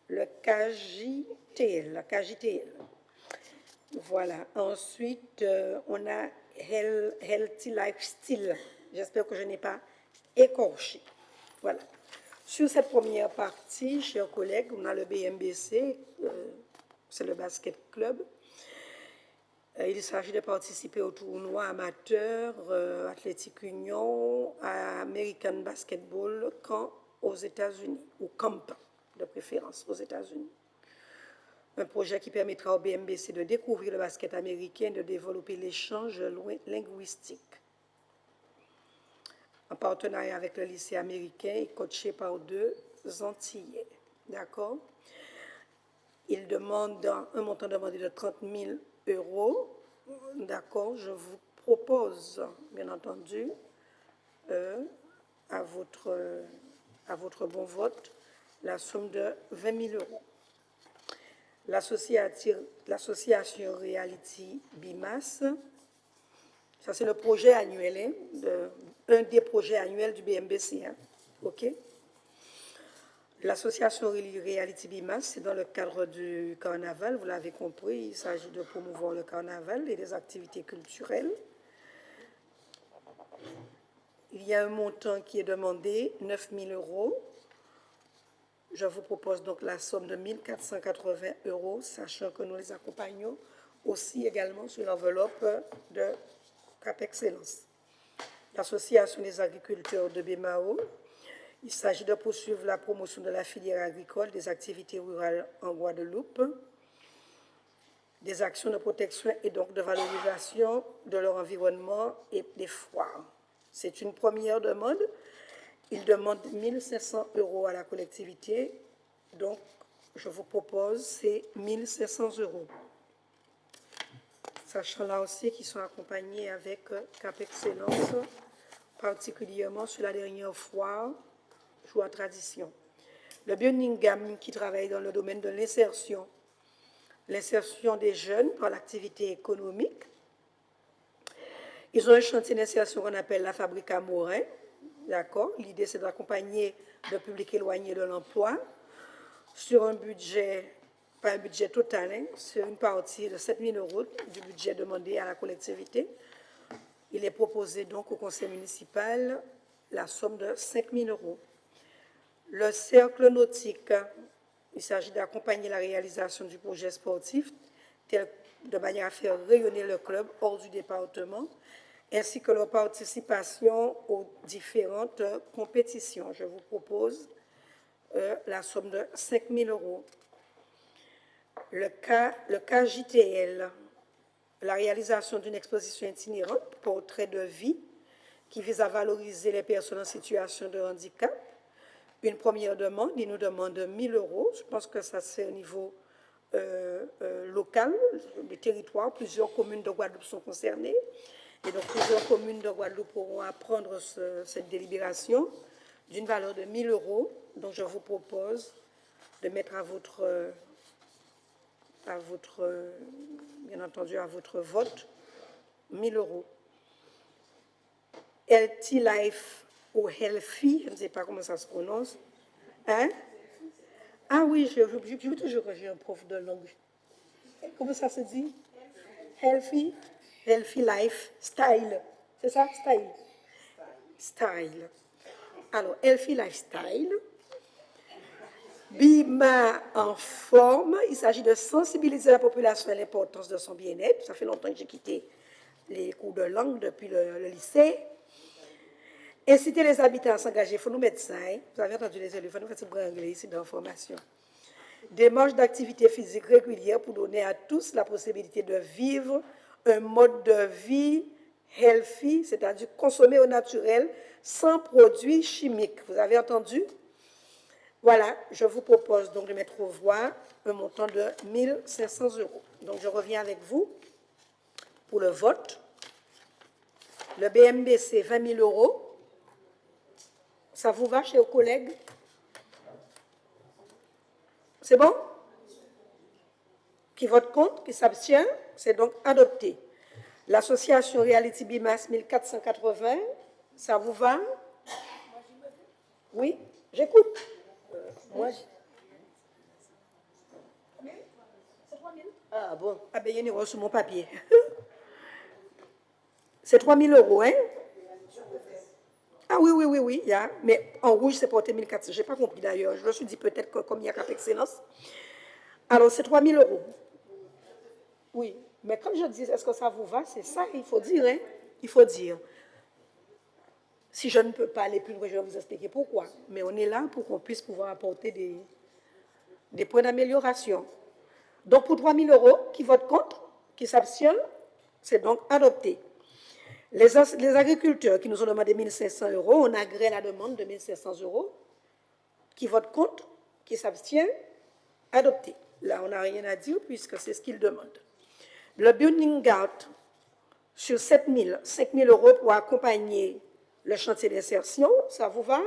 le KJTL. Voilà. Ensuite, on a Healthy Lifestyle. J'espère que je n'ai pas écorché. Voilà. Sur cette première partie, chers collègues, on a le BMBC, c'est le basket club. Il s'agit de participer au tournoi amateur, Athletic Union, American Basketball Camp aux États-Unis, ou Camp de préférence aux États-Unis. Un projet qui permettra au BMBC de découvrir le basket américain et de développer l'échange linguistique. En partenariat avec le lycée américain et coaché par 2 Antillais. D'accord? Il demande un montant demandé de 30 000 €. D'accord? Je vous propose, bien entendu, à votre bon vote, la somme de 20 000 €. L'association Reality BIMAS, ça c'est le projet annuel, hein, un des projets annuels du BMBC. Hein, ok? L'association Reality BIMAS, c'est dans le cadre du carnaval, vous l'avez compris, il s'agit de promouvoir le carnaval et des activités culturelles. Il y a un montant qui est demandé, 9 000 €. Je vous propose donc la somme de 1 480 €, sachant que nous les accompagnons aussi également sur l'enveloppe de Cap Excellence. L'Association des agriculteurs de Bémao, il s'agit de poursuivre la promotion de la filière agricole, des activités rurales en Guadeloupe, des actions de protection et donc de valorisation de leur environnement et des foires. C'est une première demande. Il demande 1 500 € à la collectivité, donc je vous propose c'est 1 500 €. Sachant là aussi qu'ils sont accompagnés avec Cap Excellence, particulièrement sur la dernière foire, Joie Tradition. Le Bioningam qui travaille dans le domaine de l'insertion des jeunes par l'activité économique. Ils ont un chantier d'insertion qu'on appelle la Fabrique à Morin. D'accord? L'idée, c'est d'accompagner le public éloigné de l'emploi sur un budget, pas un budget total, hein, sur une partie de 7 000 € du budget demandé à la collectivité. Il est proposé donc au conseil municipal la somme de 5 000 €. Le cercle nautique, il s'agit d'accompagner la réalisation du projet sportif de manière à faire rayonner le club hors du département, ainsi que leur participation aux différentes compétitions. Je vous propose la somme de 5 000 €. Le KJTL, la réalisation d'une exposition itinérante, portrait de vie, qui vise à valoriser les personnes en situation de handicap. Une première demande, il nous demande 1 000 €. Je pense que ça c'est au niveau local, des territoires. Plusieurs communes de Guadeloupe sont concernées. Et donc, plusieurs communes de Guadeloupe pourront apprendre cette délibération d'une valeur de 1 000 €. Donc, je vous propose de mettre bien entendu, à votre vote 1 000 €. Healthy Life ou Healthy, je ne sais pas comment ça se prononce. Hein? Ah oui, je veux toujours que j'ai un prof de langue. Comment ça se dit? Healthy? Healthy Life Style. C'est ça? Style. Alors, Healthy Lifestyle. BIMA en forme. Il s'agit de sensibiliser la population à l'importance de son bien-être. Ça fait longtemps que j'ai quitté les cours de langue depuis le lycée. Inciter les habitants à s'engager. Il faut nous mettre ça. Hein? Vous avez entendu les élèves, il faut nous faire un anglais ici dans la formation. Démarche d'activité physique régulière pour donner à tous la possibilité de vivre un mode de vie healthy, c'est-à-dire consommer au naturel, sans produits chimiques. Vous avez entendu? Voilà, je vous propose donc de mettre aux voix un montant de 1 500 €. Donc, je reviens avec vous pour le vote. Le BMBC, 20 000 €. Ça vous va, chers collègues? C'est bon? Qui vote contre, qui s'abstient, c'est donc adopté. L'association Reality Bimas 1480, ça vous va? Oui, j'écoute. Moi, ah bon? Ah ben, il y a une sur mon papier. C'est 3 000 €, hein? Ah oui, il y a. Mais en rouge, c'est porté 1 400. Je n'ai pas compris d'ailleurs. Je me suis dit peut-être que comme il y a Cap Excellence. Alors, c'est 3 000 €. Oui, mais comme je dis, est-ce que ça vous va? C'est ça, il faut dire, hein? Il faut dire. Si je ne peux pas aller plus loin, je vais vous expliquer pourquoi. Mais on est là pour qu'on puisse pouvoir apporter des points d'amélioration. Donc, pour 3 000 €, qui votent contre, qui s'abstiennent, c'est donc adopté. Les agriculteurs qui nous ont demandé 1 500 €, on agrée la demande de 1 500 €. Qui votent contre, qui s'abstient, adopté. Là, on n'a rien à dire puisque c'est ce qu'ils demandent. Le Building Guard, sur 5 000 € pour accompagner le chantier d'insertion, ça vous va?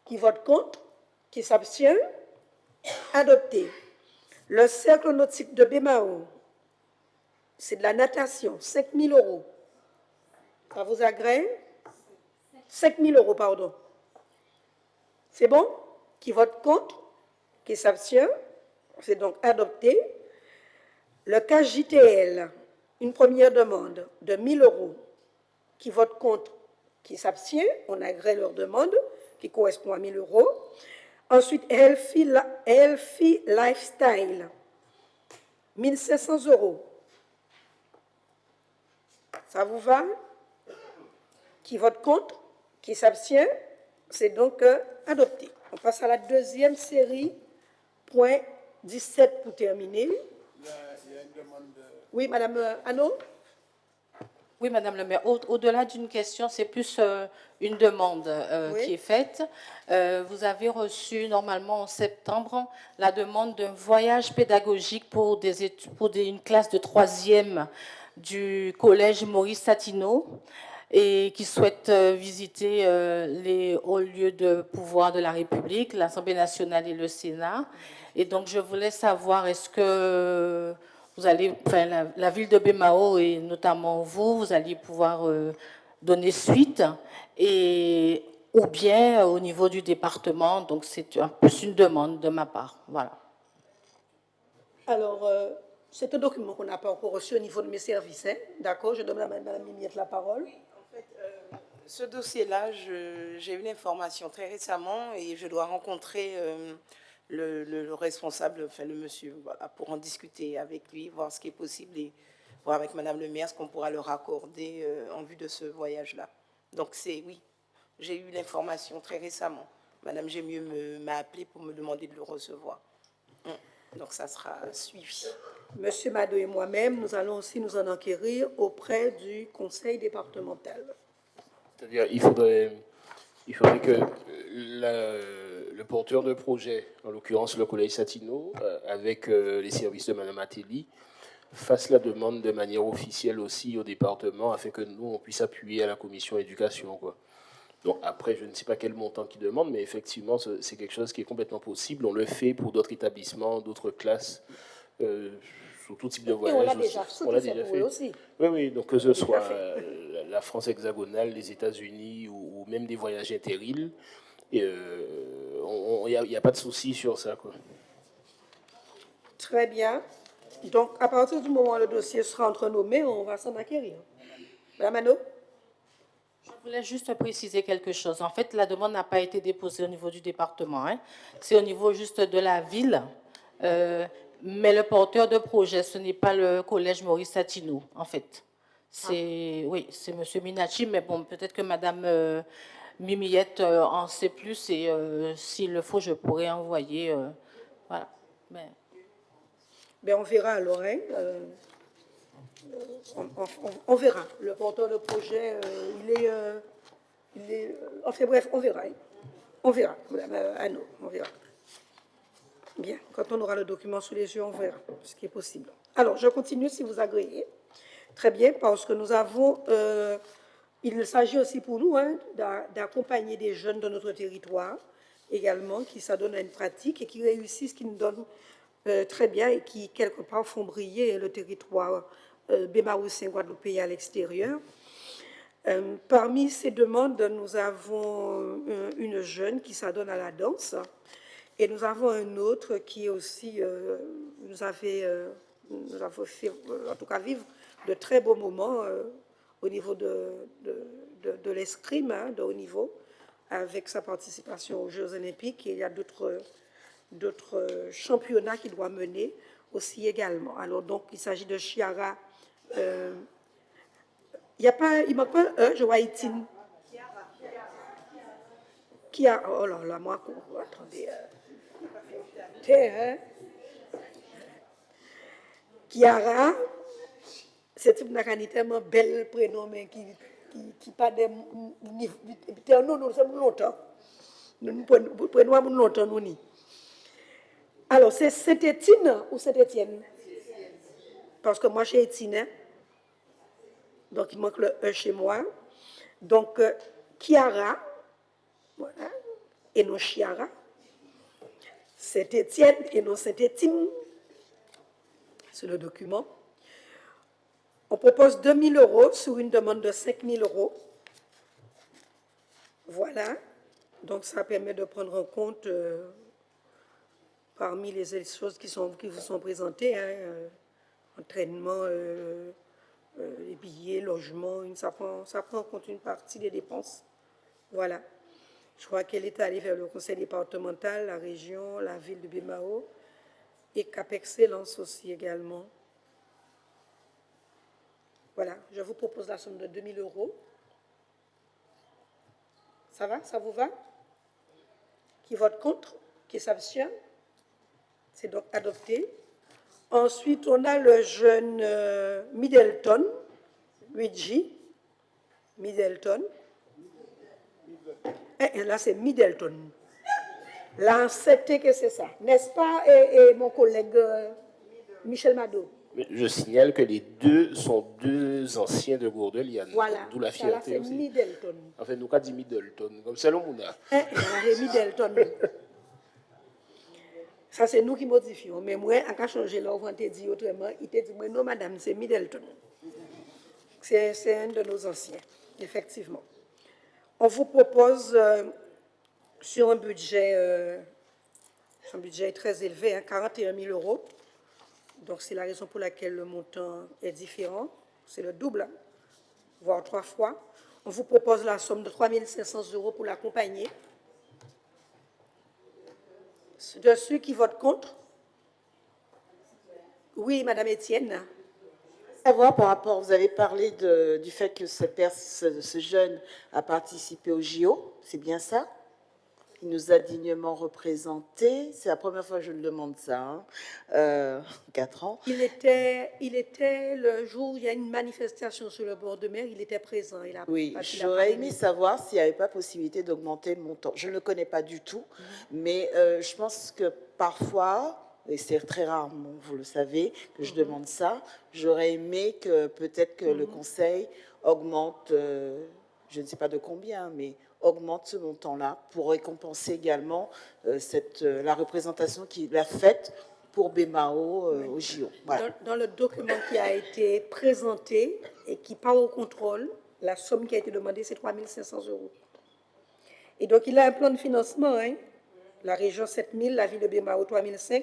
Qui vote contre, qui s'abstient, adopté. Le cercle nautique de Bémao, c'est de la natation, 5 000 €. Ça vous agrée? 5 000 €, pardon. C'est bon? Qui vote contre? Qui s'abstient? C'est donc adopté. Le cas JTL, une première demande de 1 000 €. Qui vote contre? Qui s'abstient? On agrée leur demande, qui correspond à 1 000 €. Ensuite, Healthy Lifestyle, 1 500 €. Ça vous va? Qui vote contre? Qui s'abstient? C'est donc adopté. On passe à la deuxième série, point 17 pour terminer. Il y a une demande de... Oui, Madame Anneau? Oui, Madame le maire. Au-delà d'une question, c'est plus une demande qui est faite. Vous avez reçu normalement en septembre la demande d'un voyage pédagogique pour une classe de 3e du collège Maurice Satineau et qui souhaite visiter les hauts lieux de pouvoir de la République, l'Assemblée nationale et le Sénat. Et donc, je voulais savoir, est-ce que vous allez, enfin, la ville de Bémao et notamment vous allez pouvoir donner suite, et, ou bien au niveau du département, donc c'est un peu une demande de ma part. Voilà. Alors, c'est un document qu'on n'a pas encore reçu au niveau de mes services. Hein? D'accord, je donne à Mme Mimiette la parole. Oui, en fait, ce dossier-là, j'ai eu l'information très récemment et je dois rencontrer le responsable, enfin le monsieur, voilà, pour en discuter avec lui, voir ce qui est possible et voir avec Madame le maire ce qu'on pourra leur accorder en vue de ce voyage-là. Donc oui, j'ai eu l'information très récemment. Madame Gémieux m'a appelé pour me demander de le recevoir. Donc ça sera suivi. Monsieur Mado et moi-même, nous allons aussi nous en enquérir auprès du conseil départemental. C'est-à-dire, il faudrait que le porteur de projet, en l'occurrence le collège Satineau, avec les services de Mme Ateli, fasse la demande de manière officielle aussi au département afin que nous, on puisse appuyer à la commission éducation, quoi. Donc après, je ne sais pas quel montant qu'ils demandent, mais effectivement, c'est quelque chose qui est complètement possible. On le fait pour d'autres établissements, d'autres classes, sur tout type de voyage. Et on l'a déjà fait aussi. Oui, donc que ce soit la France hexagonale, les États-Unis ou même des voyages interîles, il n'y a pas de souci sur ça, quoi. Très bien. Donc, à partir du moment où le dossier sera entre nos mains, on va s'en acquérir. Madame Anneau? Je voulais juste préciser quelque chose. En fait, la demande n'a pas été déposée au niveau du département. Hein. C'est au niveau juste de la ville. Mais le porteur de projet, ce n'est pas le collège Maurice Satineau, en fait. Oui, c'est M. Minachi, mais bon, peut-être que Mme Mimiette en sait plus et s'il le faut, je pourrais envoyer. Voilà. Mais on verra alors. Hein, on verra. Le porteur de projet, il est. Enfin bref, on verra. Hein. On verra, Mme Anneau, on verra. Bien, quand on aura le document sous les yeux, on verra ce qui est possible. Alors, je continue si vous agréez. Très bien, parce que nous avons... il s'agit aussi pour nous hein, d'accompagner des jeunes de notre territoire également, qui s'adonnent à une pratique et qui réussissent, qui nous donnent très bien et qui, quelque part, font briller le territoire Bémaroussin, Guadeloupéens à l'extérieur. Parmi ces demandes, nous avons une jeune qui s'adonne à la danse et nous avons un autre qui aussi nous avons fait, en tout cas, vivre de très beaux moments au niveau de l'escrime, hein, de haut niveau, avec sa participation aux Jeux Olympiques. Et il y a d'autres championnats qu'il doit mener aussi également. Alors, donc, il s'agit de Chiara. Il manque pas un, je vois Itine. Qui a. Oh là là, moi, attendez. Hein? Chiara, c'est une tellement belle prénom, mais qui pas des. Nous sommes longtemps. Nous prenons longtemps, nous. Alors, c'est Saint-Étienne ou Saint-Étienne? Parce que moi, j'ai Étienne. Hein? Donc, il manque le E chez moi. Donc, Chiara, voilà, et non Chiara. Saint-Étienne et non Saint-Étienne. C'est le document. On propose 2 000 € sur une demande de 5 000 €. Voilà. Donc, ça permet de prendre en compte, parmi les choses qui vous sont présentées, hein, entraînement, les billets, logement, ça prend en compte une partie des dépenses. Voilà. Je crois qu'elle est allée vers le conseil départemental, la région, la ville de Bémao et Cap Excellence aussi également. Voilà, je vous propose la somme de 2 000 €. Ça va? Ça vous va? Qui vote contre? Qui s'abstient? C'est donc adopté. Ensuite, on a le jeune Middleton, Luigi Middleton. Et là, c'est Middleton. Là, c'était que c'est ça, n'est-ce pas, et mon collègue Michel Mado? Je signale que les deux sont deux anciens de Gourdeliane. Voilà, d'où la ça là, fierté c'est aussi. Middleton. Enfin, nous, on dit Middleton, comme c'est le Mouna. C'est Middleton. Ça, c'est nous qui modifions. Mais moi, en cas changé là, on te dit autrement, il te dit, non, madame, c'est Middleton. C'est un de nos anciens, effectivement. On vous propose, sur un budget très élevé, hein, 41 000 €. Donc, c'est la raison pour laquelle le montant est différent. C'est le double, hein, voire 3 fois. On vous propose la somme de 3 500 € pour l'accompagner. De ceux qui votent contre? Oui, Madame Étienne. Savoir par rapport, vous avez parlé du fait que ce jeune a participé au JO, c'est bien ça? Il nous a dignement représentés. C'est la première fois que je le demande ça, hein. 4 ans. Il était le jour où il y a une manifestation sur le bord de mer, il était présent. Oui, j'aurais aimé savoir s'il n'y avait pas possibilité d'augmenter le montant. Je ne le connais pas du tout, mais je pense que parfois, et c'est très rare, vous le savez, que je demande ça, j'aurais aimé que peut-être que le Conseil augmente, je ne sais pas de combien, mais augmente ce montant-là pour récompenser également la représentation qu'il a faite pour Bémao au JO. Voilà. Dans le document qui a été présenté et qui part au contrôle, la somme qui a été demandée, c'est 3 500 €. Et donc, il a un plan de financement, hein? La région 7 000, la ville de Bémao 3 500,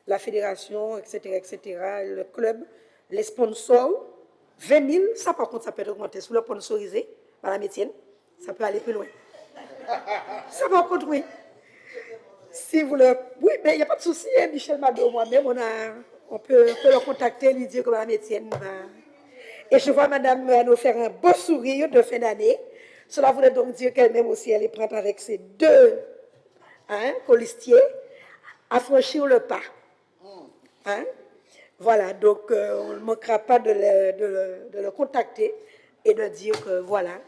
la fédération, etc., le club, les sponsors, 20 000. Ça, par contre, ça peut être augmenté. Si vous le sponsorisez, Madame Étienne, ça peut aller plus loin. Ça, par contre, oui. Si vous le... Oui, mais il n'y a pas de souci, hein, Michel Mado, moi-même, on peut le contacter, lui dire que Mme Étienne va... Et je vois Madame nous faire un beau sourire de fin d'année. Cela voudrait donc dire qu'elle-même aussi, elle est prête avec ses 2 colistiers à franchir le pas. Hein? Voilà, donc on ne manquera pas de le contacter et de dire que voilà.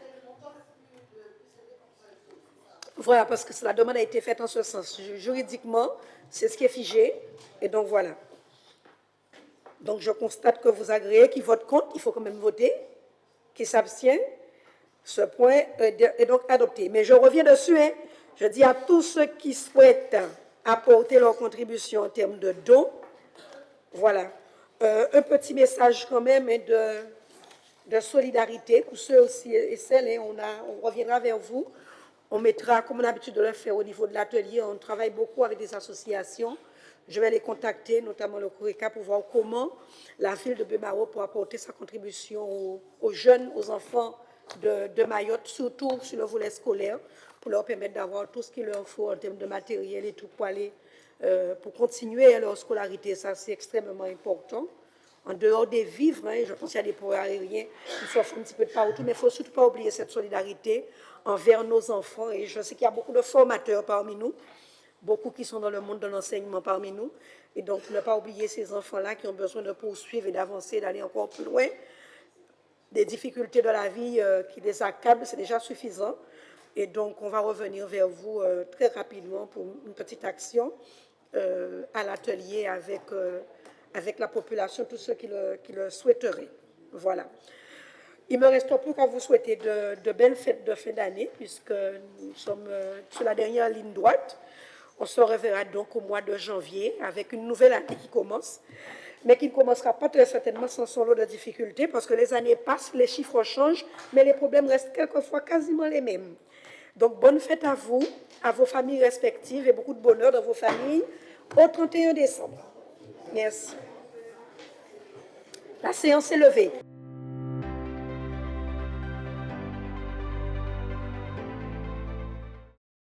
Voilà, parce que la demande a été faite en ce sens. Juridiquement, c'est ce qui est figé. Et donc, voilà. Donc, je constate que vous agréez, qui vote contre, il faut quand même voter, qui s'abstient. Ce point est donc adopté. Mais je reviens dessus. Hein. Je dis à tous ceux qui souhaitent apporter leur contribution en termes de dons, voilà, Un petit message quand même de solidarité pour ceux aussi et celles. Et on reviendra vers vous. On mettra, comme on a l'habitude de le faire au niveau de l'atelier, on travaille beaucoup avec des associations. Je vais les contacter, notamment le CORECA, pour voir comment la ville de Baie-Mahault peut apporter sa contribution aux jeunes, aux enfants de Mayotte, surtout sur le volet scolaire, pour leur permettre d'avoir tout ce qu'il leur faut en termes de matériel et tout pour aller, pour continuer leur scolarité. Ça, c'est extrêmement important. En dehors des vivres, hein, je pense qu'il y a des projets aériens qui s'offrent un petit peu de partout, mais il ne faut surtout pas oublier cette solidarité envers nos enfants. Et je sais qu'il y a beaucoup de formateurs parmi nous, beaucoup qui sont dans le monde de l'enseignement parmi nous. Et donc, ne pas oublier ces enfants-là qui ont besoin de poursuivre et d'avancer, d'aller encore plus loin. Des difficultés de la vie qui les accablent, c'est déjà suffisant. Et donc, on va revenir vers vous très rapidement pour une petite action à l'atelier avec la population, tous ceux qui le souhaiteraient. Voilà. Il ne me reste plus qu'à vous souhaiter de belles fêtes de fin d'année, puisque nous sommes sur la dernière ligne droite. On se reverra donc au mois de janvier avec une nouvelle année qui commence, mais qui ne commencera pas très certainement sans son lot de difficultés, parce que les années passent, les chiffres changent, mais les problèmes restent quelquefois quasiment les mêmes. Donc, bonne fête à vous, à vos familles respectives, et beaucoup de bonheur dans vos familles au 31 décembre. Merci. La séance est levée.